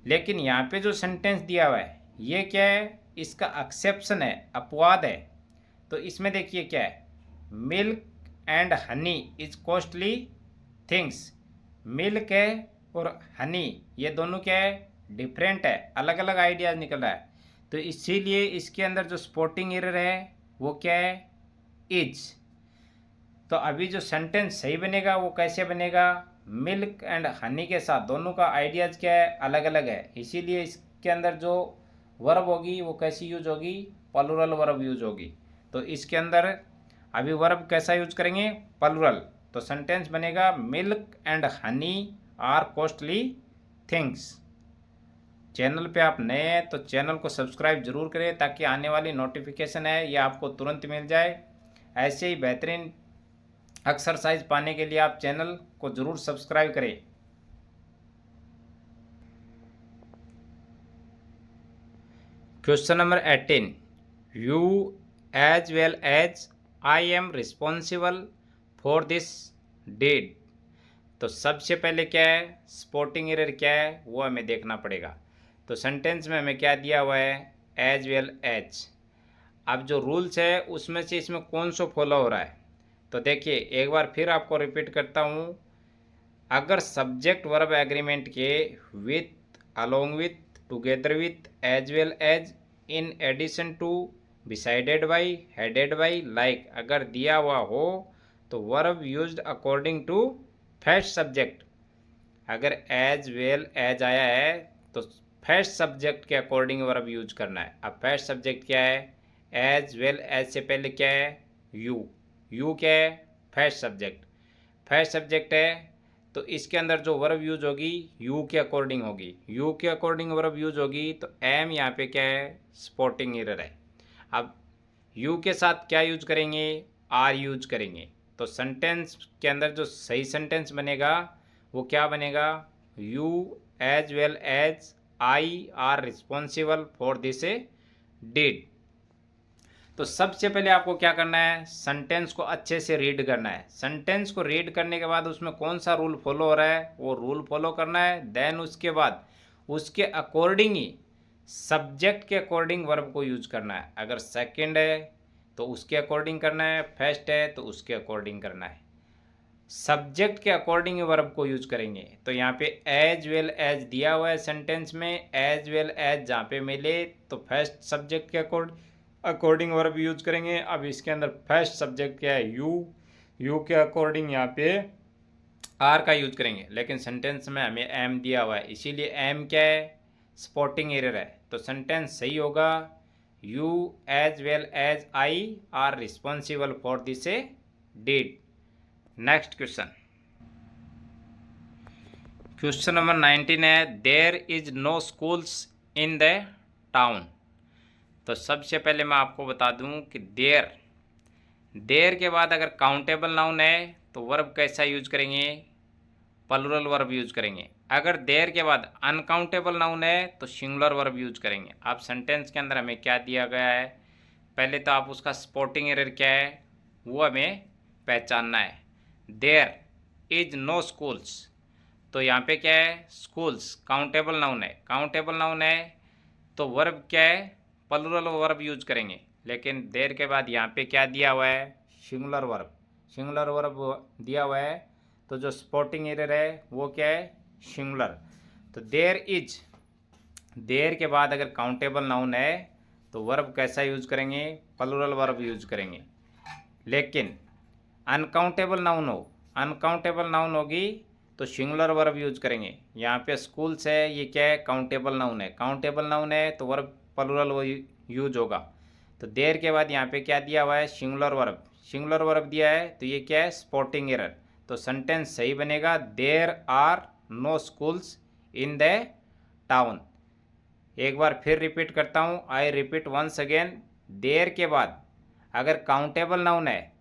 लेकिन यहाँ पे जो सेंटेंस दिया हुआ है ये क्या है, इसका एक्सेप्शन है, अपवाद है। तो इसमें देखिए क्या है, milk and honey is costly things. Milk है और हनी ये दोनों क्या है, डिफरेंट है, अलग अलग आइडियाज निकल रहा है। तो इसीलिए इसके अंदर जो स्पॉटिंग एरर है वो क्या है, इज। तो अभी जो सेंटेंस सही बनेगा वो कैसे बनेगा, मिल्क एंड हनी के साथ दोनों का आइडियाज क्या है, अलग अलग है। इसीलिए इसके अंदर जो वर्ब होगी वो कैसी यूज होगी, प्लूरल वर्ब यूज होगी। तो इसके अंदर अभी वर्ब कैसा यूज करेंगे, प्लूरल। तो सेंटेंस बनेगा, milk and honey are costly things. Channel पे आप नए हैं तो चैनल को सब्सक्राइब जरूर करें ताकि आने वाली नोटिफिकेशन है ये आपको तुरंत मिल जाए। ऐसे ही बेहतरीन एक्सरसाइज पाने के लिए आप चैनल को जरूर सब्सक्राइब करें। Question number 18, you as well as I am responsible for this dead. तो सबसे पहले क्या है, स्पॉटिंग एरर क्या है वो हमें देखना पड़ेगा। तो सेंटेंस में हमें क्या दिया हुआ है, एज वेल एज। अब जो रूल्स है उसमें से इसमें कौन सा फॉलो हो रहा है, तो देखिए एक बार फिर आपको रिपीट करता हूँ। अगर सब्जेक्ट वर्ब एग्रीमेंट के with, along with, together with, as well as, in addition to, besides by, headed by, like अगर दिया हुआ हो तो verb used according to first subject. अगर एज वेल एज आया है तो फर्स्ट सब्जेक्ट के अकॉर्डिंग वर्ब यूज करना है। अब फर्स्ट सब्जेक्ट क्या है, एज वेल एज से पहले क्या है, यू। यू क्या है, फर्स्ट सब्जेक्ट। फर्स्ट सब्जेक्ट है तो इसके अंदर जो वर्ब यूज होगी यू के अकॉर्डिंग होगी। यू के अकॉर्डिंग वर्ब यूज होगी तो एम यहाँ पे क्या है, स्पॉटिंग एरर है। अब यू के साथ क्या यूज करेंगे, आर यूज करेंगे। तो सेंटेंस के अंदर जो सही सेंटेंस बनेगा वो क्या बनेगा, you as well as I are responsible for this deed. तो सबसे पहले आपको क्या करना है, सेंटेंस को अच्छे से रीड करना है। सेंटेंस को रीड करने के बाद उसमें कौन सा रूल फॉलो हो रहा है वो रूल फॉलो करना है। देन उसके बाद उसके अकॉर्डिंग ही सब्जेक्ट के अकॉर्डिंग वर्ब को यूज करना है। अगर सेकंड है तो उसके अकॉर्डिंग करना है, फर्स्ट है तो उसके अकॉर्डिंग करना है। सब्जेक्ट के अकॉर्डिंग वर्ब को यूज करेंगे। तो यहाँ पे एज वेल एज दिया हुआ है सेंटेंस में, एज वेल एज जहाँ पे मिले तो फर्स्ट सब्जेक्ट के अकॉर्डिंग वर्ब यूज करेंगे। अब इसके अंदर फर्स्ट सब्जेक्ट क्या है, यू के अकॉर्डिंग यहाँ पे आर का यूज करेंगे, लेकिन सेंटेंस में हमें एम दिया हुआ है, इसीलिए एम क्या है, स्पॉटिंग एरर है। तो सेंटेंस सही होगा, you as well as I are responsible for this deed. Next question number 19 है, there is no schools in the town. तो सबसे पहले मैं आपको बता दूं कि देयर के बाद अगर काउंटेबल नाउन है तो वर्ब कैसा यूज करेंगे, प्लुरल वर्ब यूज करेंगे। अगर देयर के बाद अनकाउंटेबल नाउन है तो सिंगुलर वर्ब यूज करेंगे। अब सेंटेंस के अंदर हमें क्या दिया गया है, पहले तो आप उसका स्पॉटिंग एरर क्या है वो हमें पहचानना है। देयर इज नो स्कूल्स, तो यहाँ पे क्या है, स्कूल्स काउंटेबल नाउन है, काउंटेबल नाउन है तो वर्ब क्या है, प्लुरल वर्ब यूज करेंगे। लेकिन देर के बाद यहाँ पे क्या दिया हुआ है, सिंगुलर वर्ब दिया हुआ है, तो जो स्पॉटिंग एरर है वो क्या है, सिंगुलर। तो देर के बाद अगर काउंटेबल नाउन है तो वर्ब कैसा यूज करेंगे, प्लुरल वर्ब यूज करेंगे। लेकिन अनकाउंटेबल नाउन होगी तो सिंगुलर वर्ब यूज करेंगे। यहाँ पे स्कूल्स है, ये क्या है, काउंटेबल नाउन है तो वर्ब प्लुरल यूज होगा। तो देर के बाद यहाँ पे क्या दिया हुआ है, सिंगुलर वर्ब दिया है, तो ये क्या है, स्पॉटिंग एरर। तो सेंटेंस सही बनेगा, there are no schools in the town. एक बार फिर रिपीट करता हूँ, I repeat once again, there के बाद अगर काउंटेबल नाउन है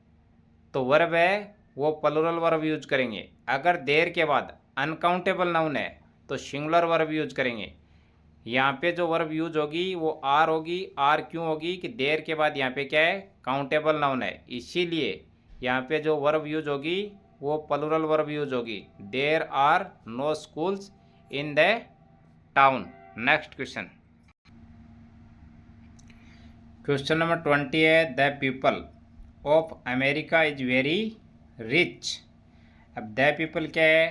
तो वर्ब है वो प्लुरल वर्ब यूज करेंगे। अगर देर के बाद अनकाउंटेबल नाउन है तो सिंगुलर वर्ब यूज करेंगे। यहाँ पे जो वर्ब यूज होगी वो आर होगी। आर क्यों होगी कि देर के बाद यहाँ पे क्या है, काउंटेबल नाउन है, इसीलिए यहाँ पे जो वर्ब यूज होगी वो प्लुरल वर्ब यूज होगी। There are no schools in the town. Next question number 20 है, the people of America is very rich. अब द पीपल क्या है,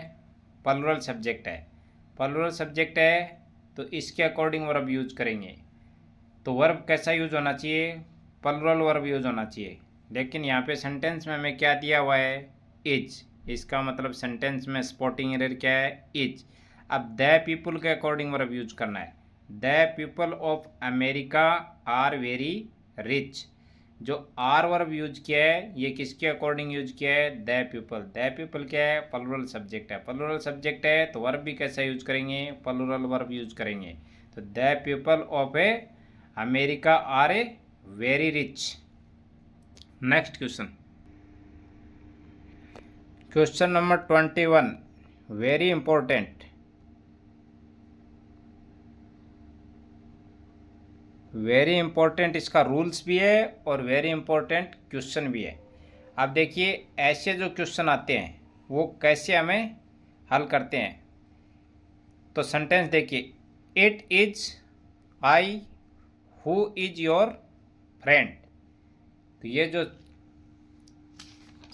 प्लुरल सब्जेक्ट है तो इसके अकॉर्डिंग वर्ब यूज करेंगे। तो वर्ब कैसा यूज होना चाहिए, प्लुरल वर्ब यूज होना चाहिए। लेकिन यहाँ पे सेंटेंस में हमें क्या दिया हुआ है, इज, इसका मतलब सेंटेंस में स्पॉटिंग एरर क्या है, इज। अब द पीपल के अकॉर्डिंग वर्ब यूज करना है। The people of America are very rich. जो आर वर्ब यूज किया है ये किसके अकॉर्डिंग यूज किया है, द पीपल क्या है, प्लुरल सब्जेक्ट है तो वर्ब भी कैसा यूज करेंगे, प्लुरल वर्ब यूज करेंगे। तो the people of America are very rich. Next question number 21, very important. Very important इसका रूल्स भी है और वेरी इंपॉर्टेंट क्वेश्चन भी है। अब देखिए ऐसे जो क्वेश्चन आते हैं वो कैसे हमें हल करते हैं। तो सेंटेंस देखिए, it is I who is your friend. तो ये जो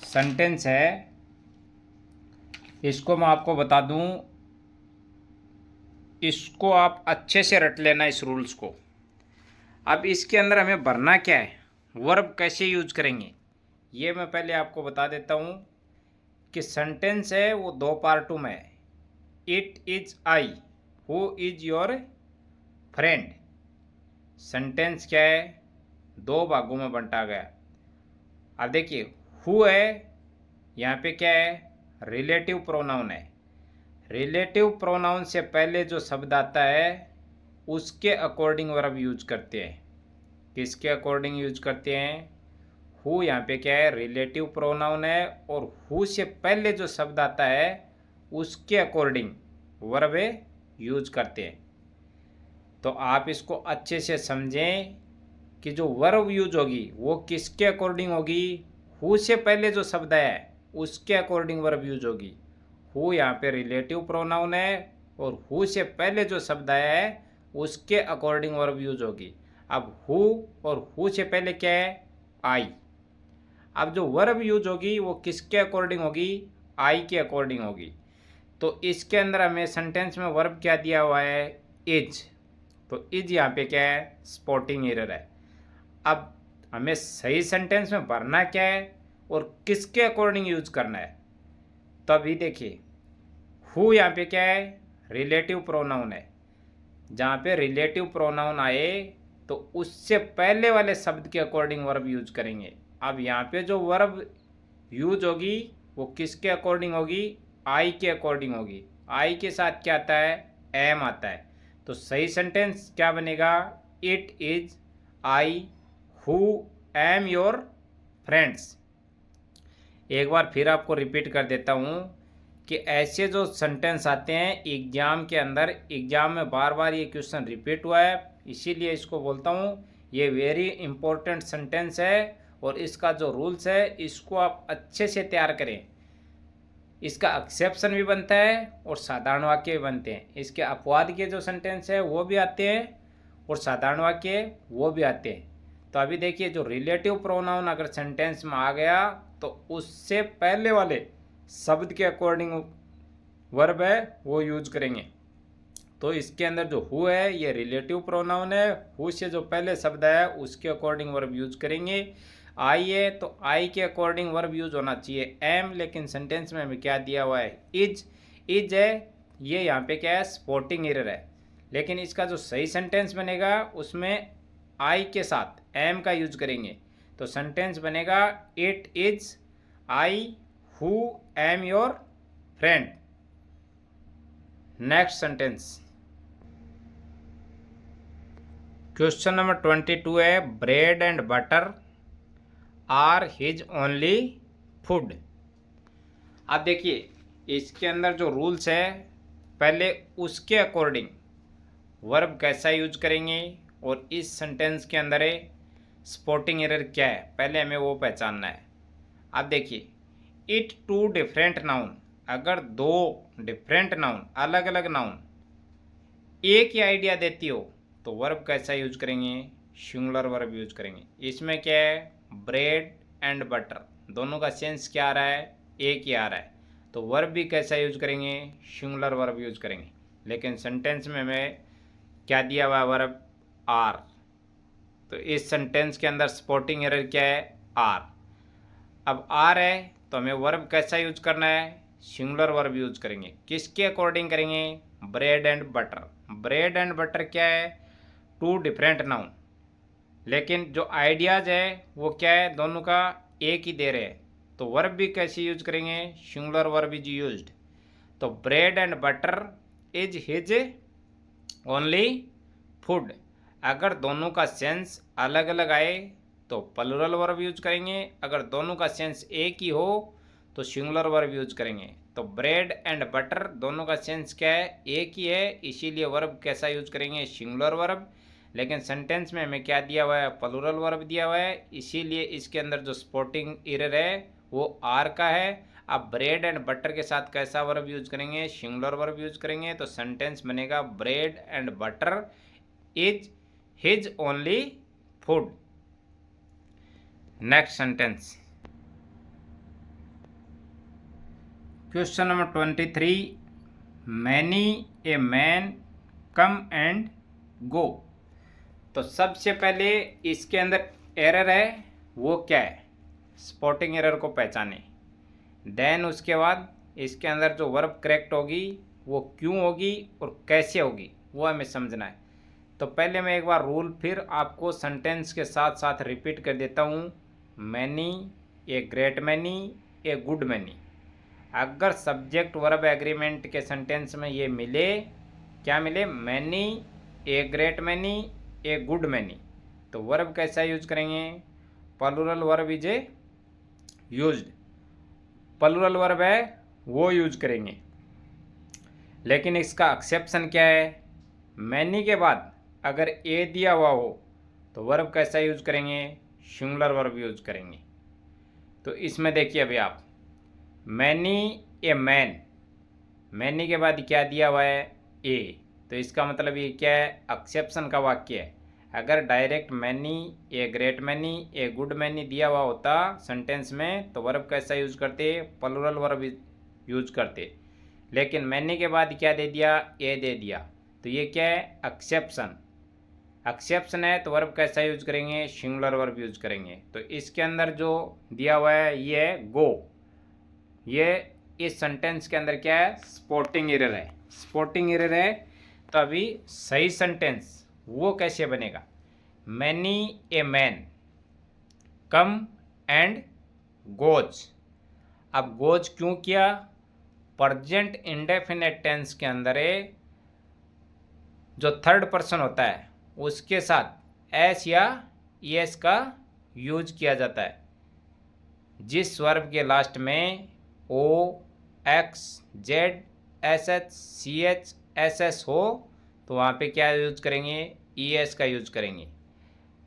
सेंटेंस है इसको मैं आपको बता दूं, इसको आप अच्छे से रट लेना इस रूल्स को। अब इसके अंदर हमें भरना क्या है, वर्ब कैसे यूज करेंगे, ये मैं पहले आपको बता देता हूँ कि सेंटेंस है वो दो पार्टों में है। It is I who is your friend, sentence क्या है, दो भागों में बंटा गया। अब देखिए हु है, यहाँ पे क्या है, रिलेटिव प्रोनाउन है। रिलेटिव प्रोनाउन से पहले जो शब्द आता है उसके अकॉर्डिंग वर्ब यूज करते हैं। किसके अकॉर्डिंग यूज करते हैं, हु यहाँ पे क्या है, रिलेटिव प्रोनाउन है और हु से पहले जो शब्द आता है उसके अकॉर्डिंग वर्ब यूज करते हैं। तो आप इसको अच्छे से समझें कि जो वर्ब यूज होगी वो किसके अकॉर्डिंग होगी, हु से पहले जो शब्द है उसके अकॉर्डिंग वर्ब यूज होगी। हु यहाँ पे रिलेटिव प्रोनाउन है और हु से पहले जो शब्द आया है उसके अकॉर्डिंग वर्ब यूज होगी। अब हु और हु से पहले क्या है, आई। अब जो वर्ब यूज होगी वो किसके अकॉर्डिंग होगी, आई के अकॉर्डिंग होगी। तो इसके अंदर हमें सेंटेंस में वर्ब क्या दिया हुआ है, इज। तो इज यहाँ पे क्या है, स्पॉटिंग एरर है। अब हमें सही सेंटेंस में भरना क्या है और किसके अकॉर्डिंग यूज करना है। तो अभी देखिए, हु यहाँ पे क्या है, रिलेटिव प्रोनाउन है। जहाँ पे रिलेटिव प्रोनाउन आए तो उससे पहले वाले शब्द के अकॉर्डिंग वर्ब यूज करेंगे। अब यहाँ पे जो वर्ब यूज होगी वो किसके अकॉर्डिंग होगी, आई के अकॉर्डिंग होगी। आई के साथ क्या आता है, एम आता है। तो सही सेंटेंस क्या बनेगा, it is I who am your friends. एक बार फिर आपको रिपीट कर देता हूँ कि ऐसे जो सेंटेंस आते हैं एग्जाम के अंदर, एग्जाम में बार बार ये क्वेश्चन रिपीट हुआ है, इसीलिए इसको बोलता हूँ ये वेरी इंपॉर्टेंट सेंटेंस है। और इसका जो रूल्स है इसको आप अच्छे से तैयार करें। इसका एक्सेप्शन भी बनता है और साधारण वाक्य भी बनते हैं। इसके अपवाद के जो सेंटेंस है वो भी आते हैं और साधारण वाक्य वो भी आते हैं। तो अभी देखिए, जो रिलेटिव प्रोनाउन अगर सेंटेंस में आ गया तो उससे पहले वाले शब्द के अकॉर्डिंग वर्ब है वो यूज करेंगे। तो इसके अंदर जो हु है ये रिलेटिव प्रोनाउन है, हु से जो पहले शब्द है उसके अकॉर्डिंग वर्ब यूज करेंगे। आई है तो आई के अकॉर्डिंग वर्ब यूज होना चाहिए एम, लेकिन सेंटेंस में हमें क्या दिया हुआ है, इज। इज है, ये यहाँ पे क्या है, स्पॉटिंग एरर है। लेकिन इसका जो सही सेंटेंस बनेगा उसमें आई के साथ एम का यूज करेंगे। तो सेंटेंस बनेगा it is I who am your friend. Next sentence, question number 22 है, bread and butter are his only food. अब देखिए, इसके अंदर जो रूल्स है पहले उसके अकॉर्डिंग वर्ब कैसा यूज करेंगे और इस सेंटेंस के अंदर स्पॉटिंग एरर क्या है पहले हमें वो पहचानना है। अब देखिए, इट टू डिफरेंट नाउन, अगर दो डिफरेंट नाउन, अलग अलग नाउन एक ही आइडिया देती हो तो वर्ब कैसा यूज करेंगे, सिंगुलर वर्ब यूज करेंगे। इसमें क्या है, ब्रेड एंड बटर, दोनों का सेंस क्या आ रहा है, एक ही आ रहा है। तो वर्ब भी कैसा यूज करेंगे, सिंगुलर वर्ब यूज करेंगे। लेकिन सेंटेंस में हमें क्या दिया हुआ है, वर्ब आर। तो इस सेंटेंस के अंदर स्पॉटिंग एरर क्या है, आर। अब आर है तो हमें वर्ब कैसा यूज करना है, सिंगुलर वर्ब यूज करेंगे। किसके अकॉर्डिंग करेंगे, bread and butter. Bread and butter क्या है, टू डिफरेंट नाउन, लेकिन जो आइडियाज़ है वो क्या है, दोनों का एक ही दे रहे हैं। तो वर्ब भी कैसे यूज करेंगे, सिंगुलर वर्ब इज यूज्ड। तो bread and butter is his only food. अगर दोनों का सेंस अलग अलग आए तो प्लूरल वर्ब यूज करेंगे, अगर दोनों का सेंस एक ही हो तो सिंगुलर वर्ब यूज करेंगे। तो ब्रेड एंड बटर दोनों का सेंस क्या है, एक ही है, इसीलिए वर्ब कैसा यूज करेंगे, सिंगुलर वर्ब। लेकिन सेंटेंस में हमें क्या दिया हुआ है, प्लूरल वर्ब दिया हुआ है, इसीलिए इसके अंदर जो स्पॉटिंग एरर है वो आर का है। अब ब्रेड एंड बटर के साथ कैसा वर्ब यूज करेंगे, सिंगुलर वर्ब यूज करेंगे। तो सेंटेंस बनेगा bread and butter is his only food. Next sentence, question number 23, many a man come and go. तो सबसे पहले इसके अंदर एरर है वो क्या है, स्पॉटिंग एरर को पहचाने। देन उसके बाद इसके अंदर जो वर्ब करेक्ट होगी वो क्यों होगी और कैसे होगी वो हमें समझना है। तो पहले मैं एक बार रूल फिर आपको सेंटेंस के साथ साथ रिपीट कर देता हूँ। Many, a great many, a good many. अगर सब्जेक्ट वर्ब एग्रीमेंट के सेंटेंस में ये मिले, क्या मिले, many, a great many, a good many, तो वर्ब कैसा यूज करेंगे, plural verb is used. Plural verb है वो यूज करेंगे। लेकिन इसका एक्सेप्शन क्या है, मैनी के बाद अगर ए दिया हुआ हो तो वर्ब कैसा यूज करेंगे, सिंगुलर वर्ब यूज करेंगे। तो इसमें देखिए अभी आप, मैनी ए मैन, मैनी के बाद क्या दिया हुआ है, ए, तो इसका मतलब ये क्या है, एक्सेप्शन का वाक्य है। अगर direct many, a great many, a good many दिया हुआ होता सेंटेंस में तो वर्ब कैसा यूज करते, प्लूरल वर्ब यूज करते। लेकिन मैनी के बाद क्या दे दिया, ए दे दिया, तो ये क्या है, एक्सेप्शन। एक्सेप्शन है तो वर्ब कैसा यूज करेंगे, सिंगुलर वर्ब यूज करेंगे। तो इसके अंदर जो दिया हुआ है ये है गो, ये इस सेंटेंस के अंदर क्या है, स्पोर्टिंग एरर है, स्पोर्टिंग एरर है। तो अभी सही सेंटेंस वो कैसे बनेगा, many a man come and goes. अब गोज क्यों किया, प्रेजेंट इंडेफिनेट टेंस के अंदर जो थर्ड पर्सन होता है उसके साथ एस या एस का यूज किया जाता है। जिस वर्ब के लास्ट में O, X, Z, S H, C H, S S हो तो वहाँ पे क्या यूज करेंगे, ई एस का यूज करेंगे।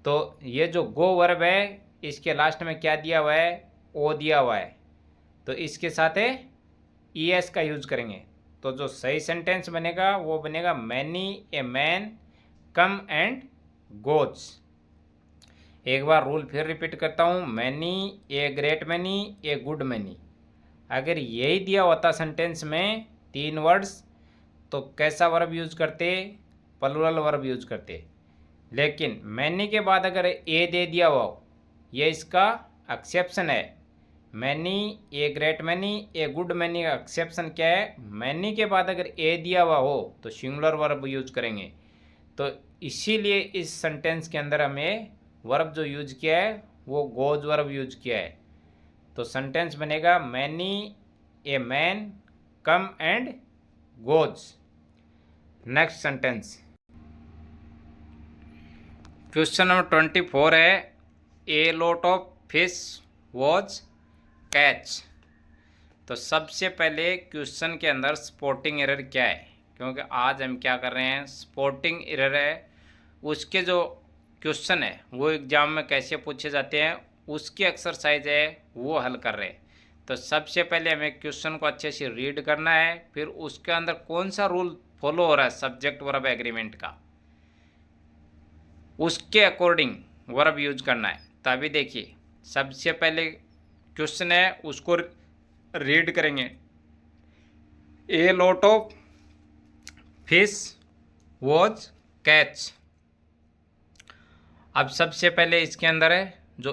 तो ये जो गो वर्ब है इसके लास्ट में क्या दिया हुआ है, ओ दिया हुआ है, तो इसके साथ है ई एस का यूज करेंगे। तो जो सही सेंटेंस बनेगा वो बनेगा many a man come and goes. एक बार रूल फिर रिपीट करता हूँ, many a great many a good many. अगर यही दिया होता सेंटेंस में तीन वर्ड्स तो कैसा वर्ब यूज करते, प्लूरल वर्ब यूज करते। लेकिन मैनी के बाद अगर ए दे दिया हो, ये इसका एक्सेप्शन है। Many a great many a good many का एक्सेप्शन क्या है, मैनी के बाद अगर ए दिया हुआ हो तो सिंगुलर वर्ब यूज करेंगे। तो इसीलिए इस सेंटेंस के अंदर हमें वर्ब जो यूज किया है वो गोज वर्ब यूज किया है। तो सेंटेंस बनेगा many a man come and goes. Next sentence, question number 24 है, ए lot of fish was catch. तो सबसे पहले क्वेश्चन के अंदर स्पोर्टिंग एरर क्या है, क्योंकि आज हम क्या कर रहे हैं, स्पोर्टिंग एरर है उसके जो क्वेश्चन है वो एग्जाम में कैसे पूछे जाते हैं उसकी एक्सरसाइज है वो हल कर रहे हैं। तो सबसे पहले हमें क्वेश्चन को अच्छे से रीड करना है, फिर उसके अंदर कौन सा रूल फॉलो हो रहा है सब्जेक्ट वर्ब एग्रीमेंट का, उसके अकॉर्डिंग वर्ब यूज करना है। तो अभी देखिए सबसे पहले क्वेश्चन है उसको रीड करेंगे, ए lot of fish was catch. अब सबसे पहले इसके अंदर है जो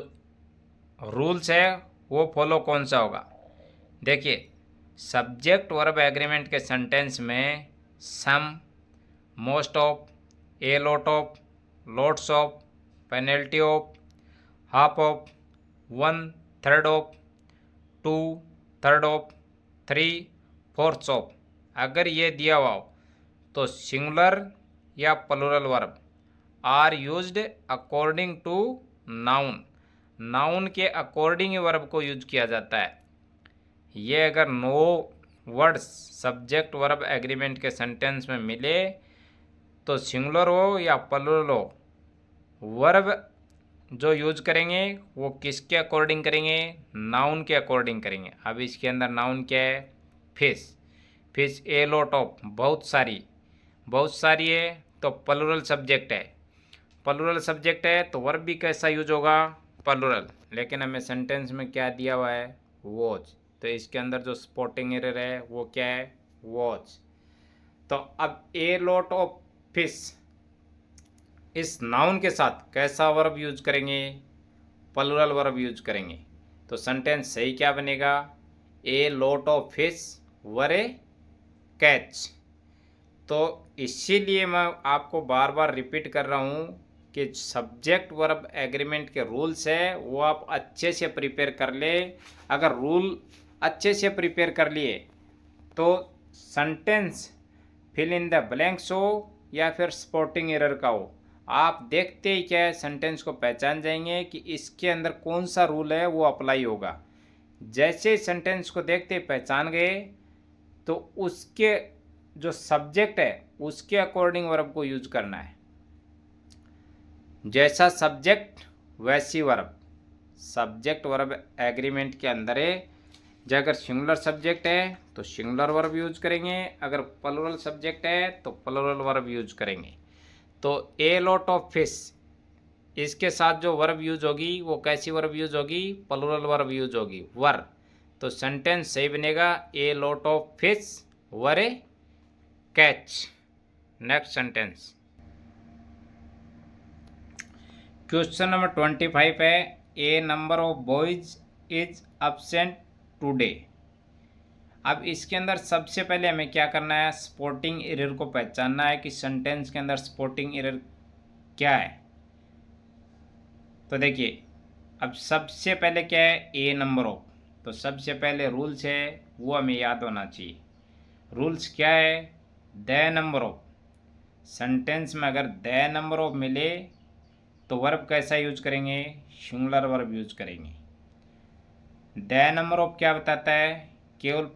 रूल्स है वो फॉलो कौन सा होगा। देखिए सब्जेक्ट वर्ब एग्रीमेंट के सेंटेंस में some, most of, a lot of, lots of, plenty of, half of, one third of, two third of, three fourths of, अगर ये दिया हुआ हो तो सिंगुलर या plural verb are used according to noun, noun के according verb को use किया जाता है। ये अगर no words subject verb agreement के सेंटेंस में मिले तो सिंगुलर हो या प्लूरल हो, वर्ब जो यूज करेंगे वो किसके अकॉर्डिंग करेंगे, नाउन के अकॉर्डिंग करेंगे। अब इसके अंदर नाउन क्या है, fish, fish A lot of, बहुत सारी, बहुत सारी है तो प्लूरल सब्जेक्ट है, प्लूरल सब्जेक्ट है तो वर्ब भी कैसा यूज होगा, प्लूरल। लेकिन हमें सेंटेंस में क्या दिया हुआ है, वॉच, तो इसके अंदर जो स्पोर्टिंग एरर है वो क्या है, वॉच। तो अब ए लॉट ऑफ फिश इस नाउन के साथ कैसा वर्ब यूज करेंगे, प्लूरल वर्ब यूज करेंगे। तो सेंटेंस सही क्या बनेगा, a lot of fish were a catch. तो इसीलिए मैं आपको बार बार रिपीट कर रहा हूँ कि सब्जेक्ट वर्ब एग्रीमेंट के रूल्स है वो आप अच्छे से प्रिपेयर कर ले। अगर रूल अच्छे से प्रिपेयर कर लिए तो sentence fill in the blanks हो या फिर स्पोर्टिंग एरर का हो, आप देखते ही क्या है सेंटेंस को पहचान जाएंगे कि इसके अंदर कौन सा रूल है वो अप्लाई होगा। जैसे सेंटेंस को देखते पहचान गए तो उसके जो सब्जेक्ट है उसके अकॉर्डिंग वर्ब को यूज करना है। जैसा सब्जेक्ट वैसी वर्ब, सब्जेक्ट वर्ब एग्रीमेंट के अंदर है। जो अगर सिंगुलर सब्जेक्ट है तो सिंगुलर वर्ब यूज करेंगे, अगर प्लूरल सब्जेक्ट है तो प्लूरल वर्ब यूज करेंगे। तो ए लॉट ऑफ फिश, इसके साथ जो वर्ब यूज होगी वो कैसी वर्ब यूज होगी? प्लूरल वर्ब यूज होगी, वर। तो सेंटेंस सही बनेगा a lot of fish were a catch. Next sentence, question number 25 है, a number of boys is absent today. अब इसके अंदर सबसे पहले हमें क्या करना है? स्पोर्टिंग एरर को पहचानना है कि सेंटेंस के अंदर स्पोर्टिंग एरर क्या है। तो देखिए, अब सबसे पहले क्या है? A number of. तो सबसे पहले रूल्स है वो हमें याद होना चाहिए। रूल्स क्या है? The number of. सेंटेंस में अगर द नंबर ऑफ मिले तो वर्ब कैसा यूज करेंगे? सिंगुलर वर्ब यूज करेंगे। द नंबर ऑफ क्या बताता है? केवल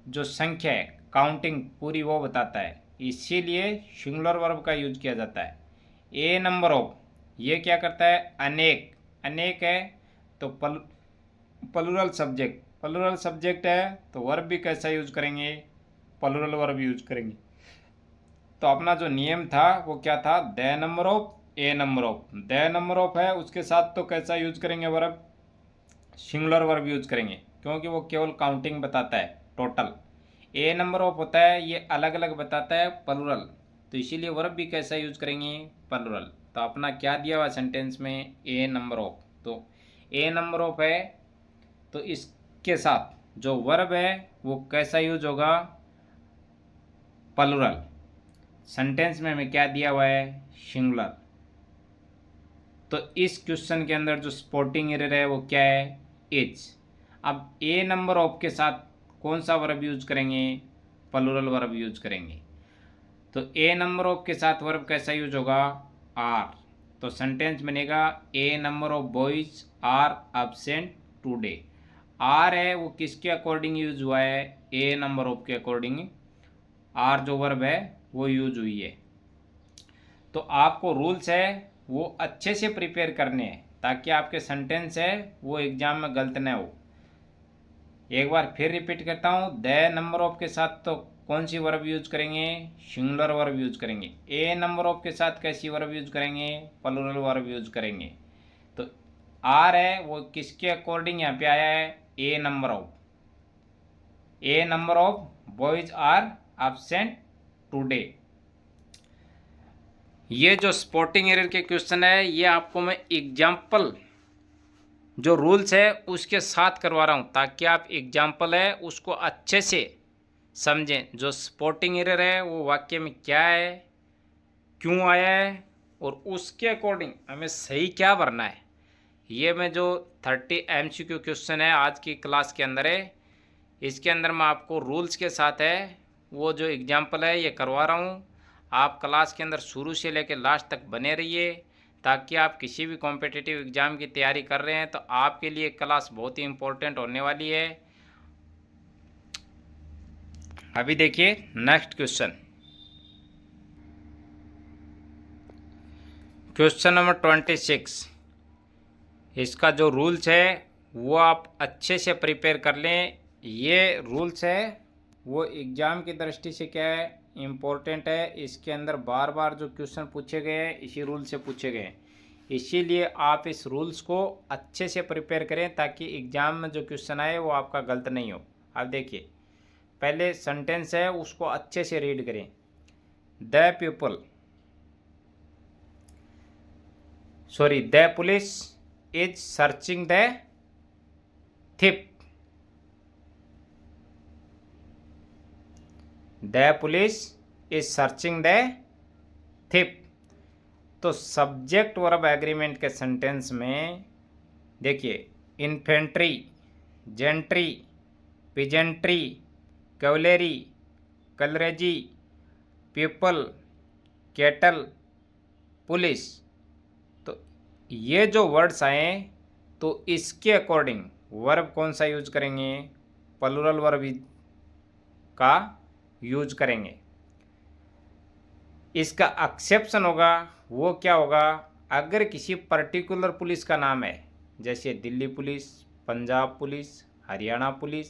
जो संख्या है, काउंटिंग पूरी, वो बताता है, इसीलिए सिंगुलर वर्ब का यूज किया जाता है। ए नंबर ऑफ ये क्या करता है? अनेक। अनेक है तो प्लूरल सब्जेक्ट, प्लूरल सब्जेक्ट है तो वर्ब भी कैसा यूज करेंगे? प्लूरल वर्ब यूज करेंगे। तो अपना जो नियम था वो क्या था? The number of, a number of. The number of है उसके साथ तो कैसा यूज करेंगे वर्ब? सिंगुलर वर्ब यूज करेंगे, क्योंकि वो केवल काउंटिंग बताता है, टोटल। ए नंबर ऑफ होता है ये अलग अलग बताता है, प्लूरल, तो इसीलिए वर्ब भी कैसा यूज करेंगे? प्लूरल। तो अपना क्या दिया हुआ सेंटेंस में? ए नंबर ऑफ। तो ए नंबर ऑफ है तो इसके साथ जो वर्ब है वो कैसा यूज होगा? प्लूरल। सेंटेंस में हमें क्या दिया हुआ है? सिंगुलर। तो इस क्वेश्चन के अंदर जो स्पोर्टिंग एरर है वो क्या है? इज। अब ए नंबर ऑफ के साथ कौन सा वर्ब यूज करेंगे? प्लूरल वर्ब यूज करेंगे। तो ए नंबर ऑफ के साथ वर्ब कैसा यूज होगा? आर। तो सेंटेंस बनेगा a number of boys are absent today. Are है वो किसके अकॉर्डिंग यूज हुआ है? ए नंबर ऑफ के अकॉर्डिंग आर जो वर्ब है वो यूज हुई है। तो आपको रूल्स है वो अच्छे से प्रिपेयर करने हैं ताकि आपके सेंटेंस है वो एग्जाम में गलत न हो। एक बार फिर रिपीट करता हूँ, द नंबर ऑफ के साथ तो कौन सी वर्ब यूज करेंगे? सिंगुलर वर्ब यूज करेंगे। ए नंबर ऑफ के साथ कैसी वर्ब यूज करेंगे? प्लूरल वर्ब यूज करेंगे। तो आर है वो किसके अकॉर्डिंग यहाँ पे आया है? A number of. A number of boys are absent today. ये जो स्पोर्टिंग एरर के क्वेश्चन है ये आपको मैं एग्जाम्पल जो रूल्स है उसके साथ करवा रहा हूँ ताकि आप एग्जाम्पल है उसको अच्छे से समझें। जो स्पोर्टिंग एरर है वो वाक्य में क्या है, क्यों आया है, और उसके अकॉर्डिंग हमें सही क्या भरना है। ये मैं जो 30 MCQ क्वेश्चन है आज की क्लास के अंदर है, इसके अंदर मैं आपको रूल्स के साथ है वो जो एग्जाम्पल है ये करवा रहा हूँ। आप क्लास के अंदर शुरू से लेकर लास्ट तक बने रहिए ताकि आप किसी भी कॉम्पिटिटिव एग्ज़ाम की तैयारी कर रहे हैं तो आपके लिए क्लास बहुत ही इम्पोर्टेंट होने वाली है। अभी देखिए नेक्स्ट क्वेश्चन, क्वेश्चन नंबर 26। इसका जो रूल्स है वो आप अच्छे से प्रिपेयर कर लें। ये रूल्स है वो एग्ज़ाम की दृष्टि से क्या है? इम्पोर्टेंट है। इसके अंदर बार बार जो क्वेश्चन पूछे गए हैं इसी रूल से पूछे गए हैं, इसीलिए आप इस रूल्स को अच्छे से प्रिपेयर करें ताकि एग्ज़ाम में जो क्वेश्चन आए वो आपका गलत नहीं हो। अब देखिए, पहले सेंटेंस है उसको अच्छे से रीड करें। The police is searching the thief. The police is searching the thief. तो सब्जेक्ट वर्ब एग्रीमेंट के सेंटेंस में देखिए, infantry, gentry, peasantry, cavalry, clergy, people, cattle, police. तो ये जो वर्ड्स आए तो इसके अकॉर्डिंग वर्ब कौन सा यूज करेंगे? प्लूरल वर्ब का यूज करेंगे। इसका एक्सेप्शन होगा वो क्या होगा? अगर किसी पर्टिकुलर पुलिस का नाम है, जैसे Delhi police, Punjab police, Haryana police,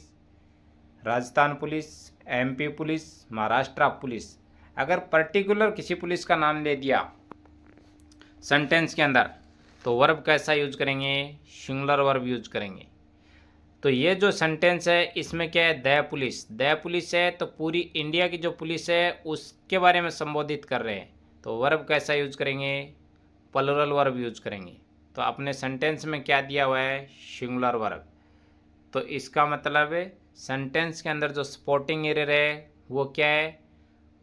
Rajasthan police, MP police, Maharashtra police, अगर पर्टिकुलर किसी पुलिस का नाम ले दिया सेंटेंस के अंदर, तो वर्ब कैसा यूज करेंगे? सिंगुलर वर्ब यूज करेंगे। तो ये जो सेंटेंस है इसमें क्या है? द पुलिस है, तो पूरी इंडिया की जो पुलिस है उसके बारे में संबोधित कर रहे हैं, तो वर्ब कैसा यूज करेंगे? प्लूरल वर्ब यूज करेंगे। तो अपने सेंटेंस में क्या दिया हुआ है? Singular verb. तो इसका मतलब है सेंटेंस के अंदर जो सपोर्टिंग एरर है वो क्या है?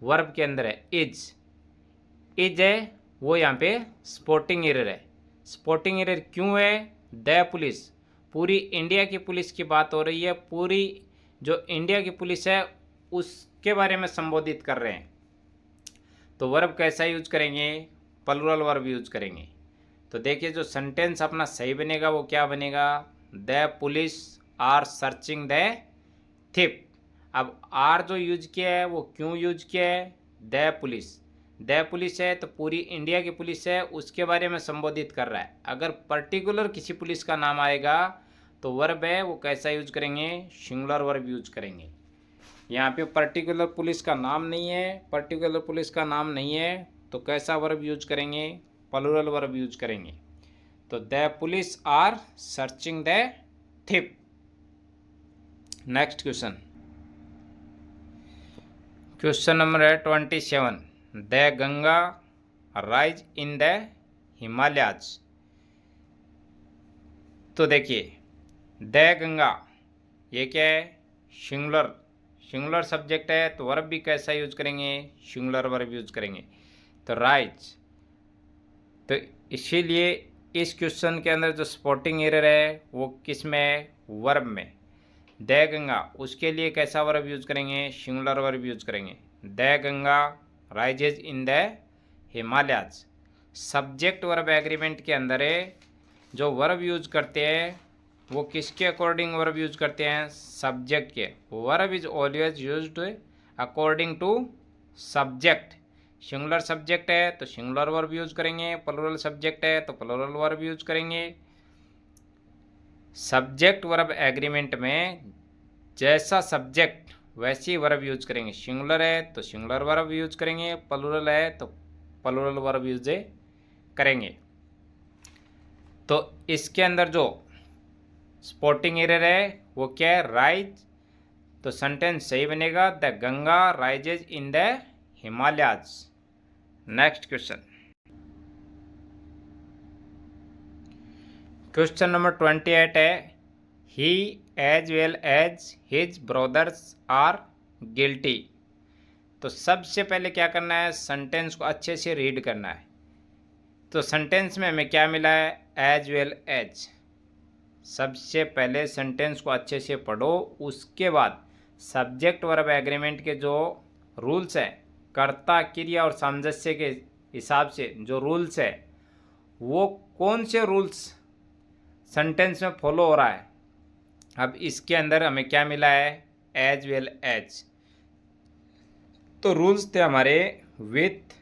वर्ब के अंदर है इज है, वो यहाँ पे सपोर्टिंग एरर है। सपोर्टिंग एरर क्यों है? द पुलिस, पूरी इंडिया की पुलिस की बात हो रही है, पूरी जो इंडिया की पुलिस है उसके बारे में संबोधित कर रहे हैं, तो वर्ब कैसा यूज करेंगे? प्लूरल वर्ब यूज करेंगे। तो देखिए जो सेंटेंस अपना सही बनेगा वो क्या बनेगा? The police are searching the thief. अब आर जो यूज किया है वो क्यों यूज किया है? द पुलिस है, तो पूरी इंडिया की पुलिस है उसके बारे में संबोधित कर रहा है। अगर पर्टिकुलर किसी पुलिस का नाम आएगा तो वर्ब है वो कैसा यूज करेंगे? सिंगुलर वर्ब यूज करेंगे। यहाँ पे पर्टिकुलर पुलिस का नाम नहीं है, तो कैसा वर्ब यूज करेंगे? प्लूरल वर्ब यूज करेंगे। तो the police are searching the thief. Next question number है 27। The Ganga rise in the Himalayas. तो देखिए द गंगा ये क्या है? सिंगुलर सब्जेक्ट है, तो वर्ब भी कैसा यूज करेंगे? सिंगुलर वर्ब यूज करेंगे। तो राइज, तो इसीलिए इस क्वेश्चन के अंदर जो सपोर्टिंग एरर है वो किस में है? वर्ब में। द गंगा, उसके लिए कैसा वर्ब यूज करेंगे? सिंगुलर वर्ब यूज करेंगे। The Ganga rises in the Himalayas. Subject verb agreement के अंदर है, जो वर्ब यूज करते हैं वो किसके अकॉर्डिंग वर्ब यूज करते हैं? सब्जेक्ट के। Verb is always used according to subject. Singular subject है तो सिंगुलर वर्ब यूज करेंगे, प्लूरल सब्जेक्ट है तो प्लूरल वर्ब यूज करेंगे। सब्जेक्ट वर्ब एग्रीमेंट में जैसा सब्जेक्ट वैसी वर्ब यूज करेंगे। सिंगुलर है तो सिंगुलर वर्ब यूज करेंगे, प्लूरल है तो प्लूरल वर्ब यूज करेंगे। तो इसके अंदर जो सपोर्टिंग एरर है वो क्या है? राइज। तो सेंटेंस सही बनेगा the Ganga rises in the Himalayas. Next question number 28 है he as well as his brothers are guilty. तो सबसे पहले क्या करना है? सेंटेंस को अच्छे से रीड करना है। तो सेंटेंस में हमें क्या मिला है? As well as. सबसे पहले सेंटेंस को अच्छे से पढ़ो, उसके बाद सब्जेक्ट वर्ब एग्रीमेंट के जो रूल्स हैं, कर्ता क्रिया और सामंजस्य के हिसाब से जो रूल्स है वो कौन से रूल्स सेंटेंस में फॉलो हो रहा है। अब इसके अंदर हमें क्या मिला है? As well as. तो रूल्स थे हमारे with,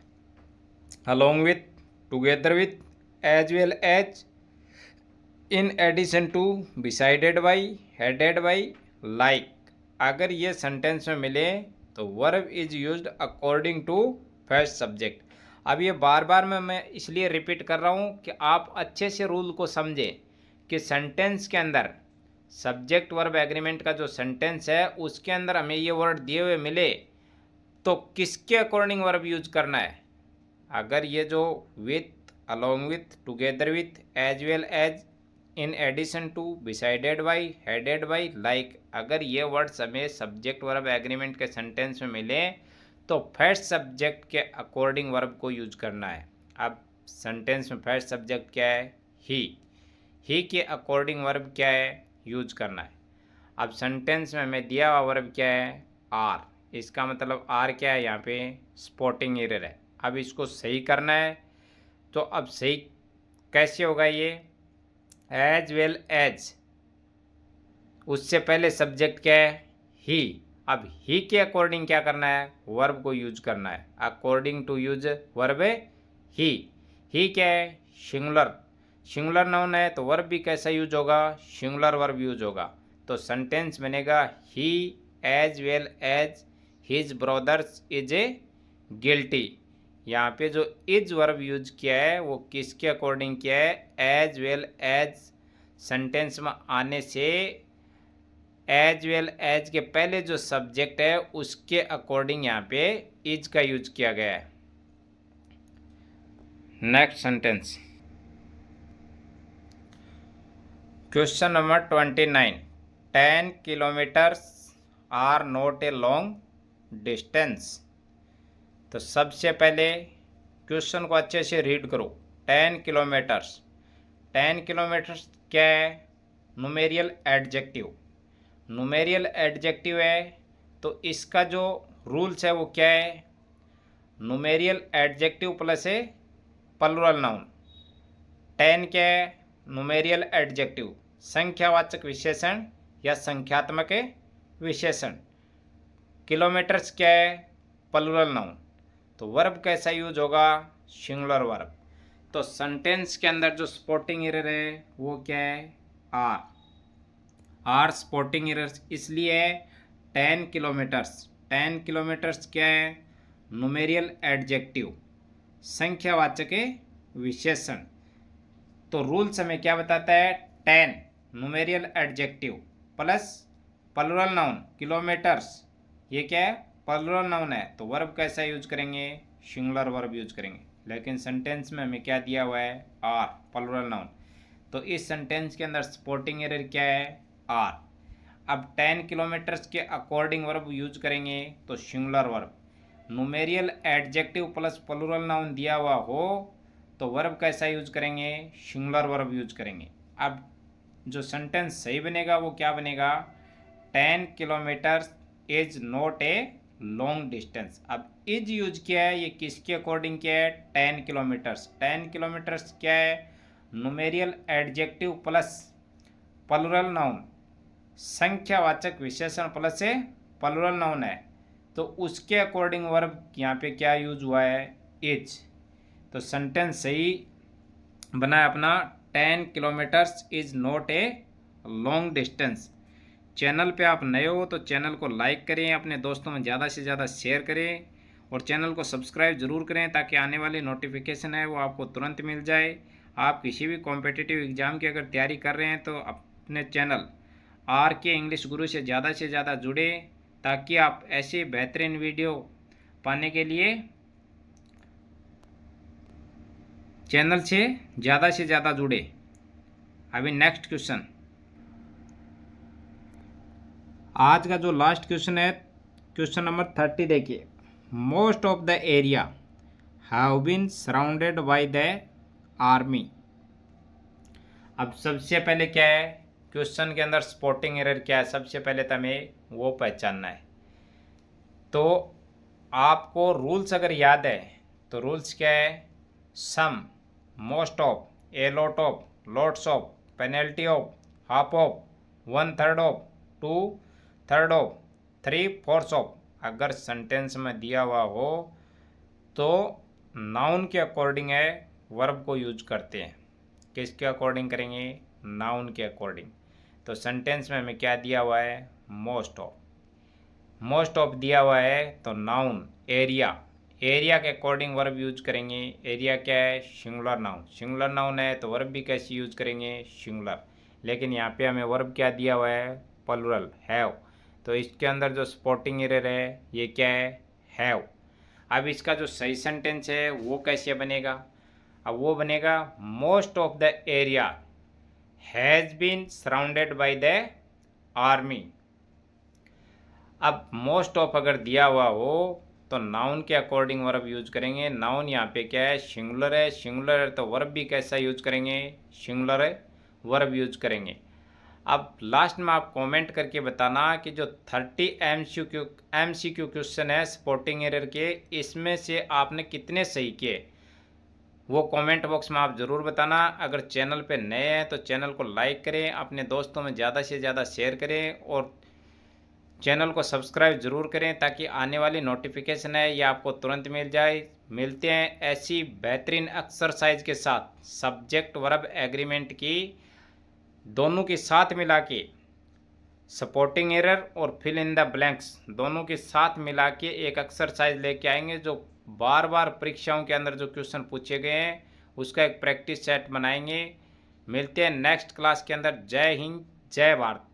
along with, together with, as well as, in addition to, besides by, headed by, like. अगर ये सेंटेंस में मिले तो verb is used according to first subject. अब ये बार बार मैं इसलिए रिपीट कर रहा हूँ कि आप अच्छे से रूल को समझें कि सेंटेंस के अंदर सब्जेक्ट वर्ब एग्रीमेंट का जो सेंटेंस है उसके अंदर हमें ये वर्ड दिए हुए मिले तो किसके अकॉर्डिंग वर्ब यूज करना है। अगर ये जो with, along with, together with, as well as, in addition to, besides by, headed by, like, अगर ये वर्ड्स हमें सब्जेक्ट वर्ब एग्रीमेंट के सेंटेंस में मिले तो फर्स्ट सब्जेक्ट के अकॉर्डिंग वर्ब को यूज करना है। अब सेंटेंस में फर्स्ट सब्जेक्ट क्या है? ही के अकॉर्डिंग वर्ब क्या है? यूज करना है। अब सेंटेंस में हमें दिया हुआ वर्ब क्या है? आर। इसका मतलब आर क्या है? यहाँ पे स्पॉटिंग एरर है। अब इसको सही करना है, तो अब सही कैसे होगा? ये एज वेल एज, उससे पहले सब्जेक्ट क्या है? ही। अब ही के अकॉर्डिंग क्या करना है? वर्ब को यूज करना है। अकॉर्डिंग टू यूज वर्ब है ही क्या है? सिंगुलर, सिंगुलर नाउन है तो वर्ब भी कैसा यूज होगा, सिंगुलर वर्ब यूज होगा। तो सेंटेंस बनेगा he as well as his brothers is a guilty. यहाँ पे जो इज वर्ब यूज किया है वो किसके अकॉर्डिंग किया है, एज वेल एज सेंटेंस में आने से एज वेल एज के पहले जो सब्जेक्ट है उसके अकॉर्डिंग यहाँ पे इज का यूज किया गया है। Next sentence, question number 29, 10 kilometres are not a long distance. तो सबसे पहले क्वेश्चन को अच्छे से रीड करो। 10 किलोमीटर्स, 10 किलोमीटर्स क्या है, न्यूमेरियल एडजेक्टिव, न्यूमेरियल एडजेक्टिव है तो इसका जो रूल्स है वो क्या है, न्यूमेरियल एडजेक्टिव प्लस है प्लुरल नाउन। 10 क्या है, न्यूमेरियल एडजेक्टिव, संख्यावाचक विशेषण या संख्यात्मक विशेषण। किलोमीटर्स क्या है, प्लुरल नाउन। तो वर्ब कैसा यूज होगा, सिंगुलर वर्ब। तो सेंटेंस के अंदर जो स्पॉटिंग एरर है वो क्या है, आर, आर स्पॉटिंग एरर इसलिए है। 10 किलोमीटर्स, 10 किलोमीटर्स क्या है, न्यूमेरियल एडजेक्टिव, संख्यावाचक विशेषण। तो रूल्स हमें क्या बताता है, 10 numeral adjective plus plural noun kilometres, ये क्या है, प्लुरल नाउन है तो वर्ब कैसा यूज करेंगे, सिंगुलर वर्ब यूज करेंगे। लेकिन सेंटेंस में हमें क्या दिया हुआ है, आर प्लुरल नाउन। तो इस सेंटेंस के अंदर सपोर्टिंग एरर क्या है, आर। अब 10 किलोमीटर्स के अकॉर्डिंग वर्ब यूज करेंगे तो singular verb. Numeral adjective plus plural noun दिया हुआ हो तो वर्ब कैसा यूज करेंगे, सिंगुलर वर्ब यूज करेंगे। अब जो सेंटेंस सही बनेगा वो क्या बनेगा, 10 kilometres is not a long distance. अब इज यूज किया है, ये किसके अकॉर्डिंग किया है, 10 किलोमीटर्स। 10 किलोमीटर्स क्या है, numeral adjective plus plural noun, संख्यावाचक विशेषण प्लस से प्लुरल नाउन है तो उसके अकॉर्डिंग वर्ब यहाँ पे क्या यूज हुआ है, इज। तो सेंटेंस सही बना है अपना, 10 kilometres is not a long distance. Channel पे आप नए हो तो चैनल को लाइक करें, अपने दोस्तों में ज़्यादा से ज़्यादा शेयर करें और चैनल को सब्सक्राइब ज़रूर करें ताकि आने वाली नोटिफिकेशन है वो आपको तुरंत मिल जाए। आप किसी भी कॉम्पिटिटिव एग्ज़ाम की अगर तैयारी कर रहे हैं तो अपने चैनल आर के इंग्लिश गुरु से ज़्यादा जुड़े ताकि आप ऐसे बेहतरीन वीडियो पाने के लिए चैनल से ज़्यादा जुड़े। अभी नेक्स्ट क्वेश्चन, आज का जो लास्ट क्वेश्चन है क्वेश्चन नंबर 30 देखिए। Most of the area have been surrounded by the army. अब सबसे पहले क्या है, क्वेश्चन के अंदर स्पॉटिंग एरर क्या है, सबसे पहले तो हमें वो पहचानना है। तो आपको रूल्स अगर याद है तो रूल्स क्या है, some, most of, a lot of, lots of, plenty of, half of, 1/3 of, 2/3 of, 3/4 of. अगर सेंटेंस में दिया हुआ हो तो नाउन के अकॉर्डिंग है वर्ब को यूज करते हैं। किसके अकॉर्डिंग करेंगे, नाउन के अकॉर्डिंग। तो सेंटेंस में हमें क्या दिया हुआ है, मोस्ट ऑफ, मोस्ट ऑफ दिया हुआ है तो नाउन एरिया, एरिया के अकॉर्डिंग वर्ब यूज करेंगे। एरिया क्या है, सिंगुलर नाउन, सिंगुलर नाउन है तो वर्ब भी कैसे यूज करेंगे, सिंगुलर। लेकिन यहाँ पे हमें वर्ब क्या दिया हुआ है, प्लुरल, हैव। तो इसके अंदर जो स्पॉटिंग एरर है ये क्या है, हैव। अब इसका जो सही सेंटेंस है वो कैसे बनेगा, अब वो बनेगा most of the area has been surrounded by the army. अब मोस्ट ऑफ अगर दिया हुआ हो तो नाउन के अकॉर्डिंग वर्ब यूज करेंगे। नाउन यहाँ पे क्या है, सिंगुलर है, सिंगुलर है तो वर्ब भी कैसा यूज करेंगे, सिंगुलर है वर्ब यूज करेंगे। अब लास्ट में आप कमेंट करके बताना कि जो 30 MCQ क्वेश्चन है स्पॉटिंग एरर के, इसमें से आपने कितने सही किए, वो कमेंट बॉक्स में आप ज़रूर बताना। अगर चैनल पे नए हैं तो चैनल को लाइक करें, अपने दोस्तों में ज़्यादा से ज़्यादा शेयर करें और चैनल को सब्सक्राइब ज़रूर करें ताकि आने वाली नोटिफिकेशन है ये आपको तुरंत मिल जाए। मिलते हैं ऐसी बेहतरीन एक्सरसाइज के साथ। सब्जेक्ट वर्ब एग्रीमेंट की दोनों के साथ मिला के, सपोर्टिंग एरर और फिल इन द ब्लैंक्स दोनों के साथ मिला के एक एक्सरसाइज लेके आएंगे जो बार बार परीक्षाओं के अंदर जो क्वेश्चन पूछे गए हैं उसका एक प्रैक्टिस सेट बनाएंगे। मिलते हैं नेक्स्ट क्लास के अंदर। जय हिंद, जय भारत।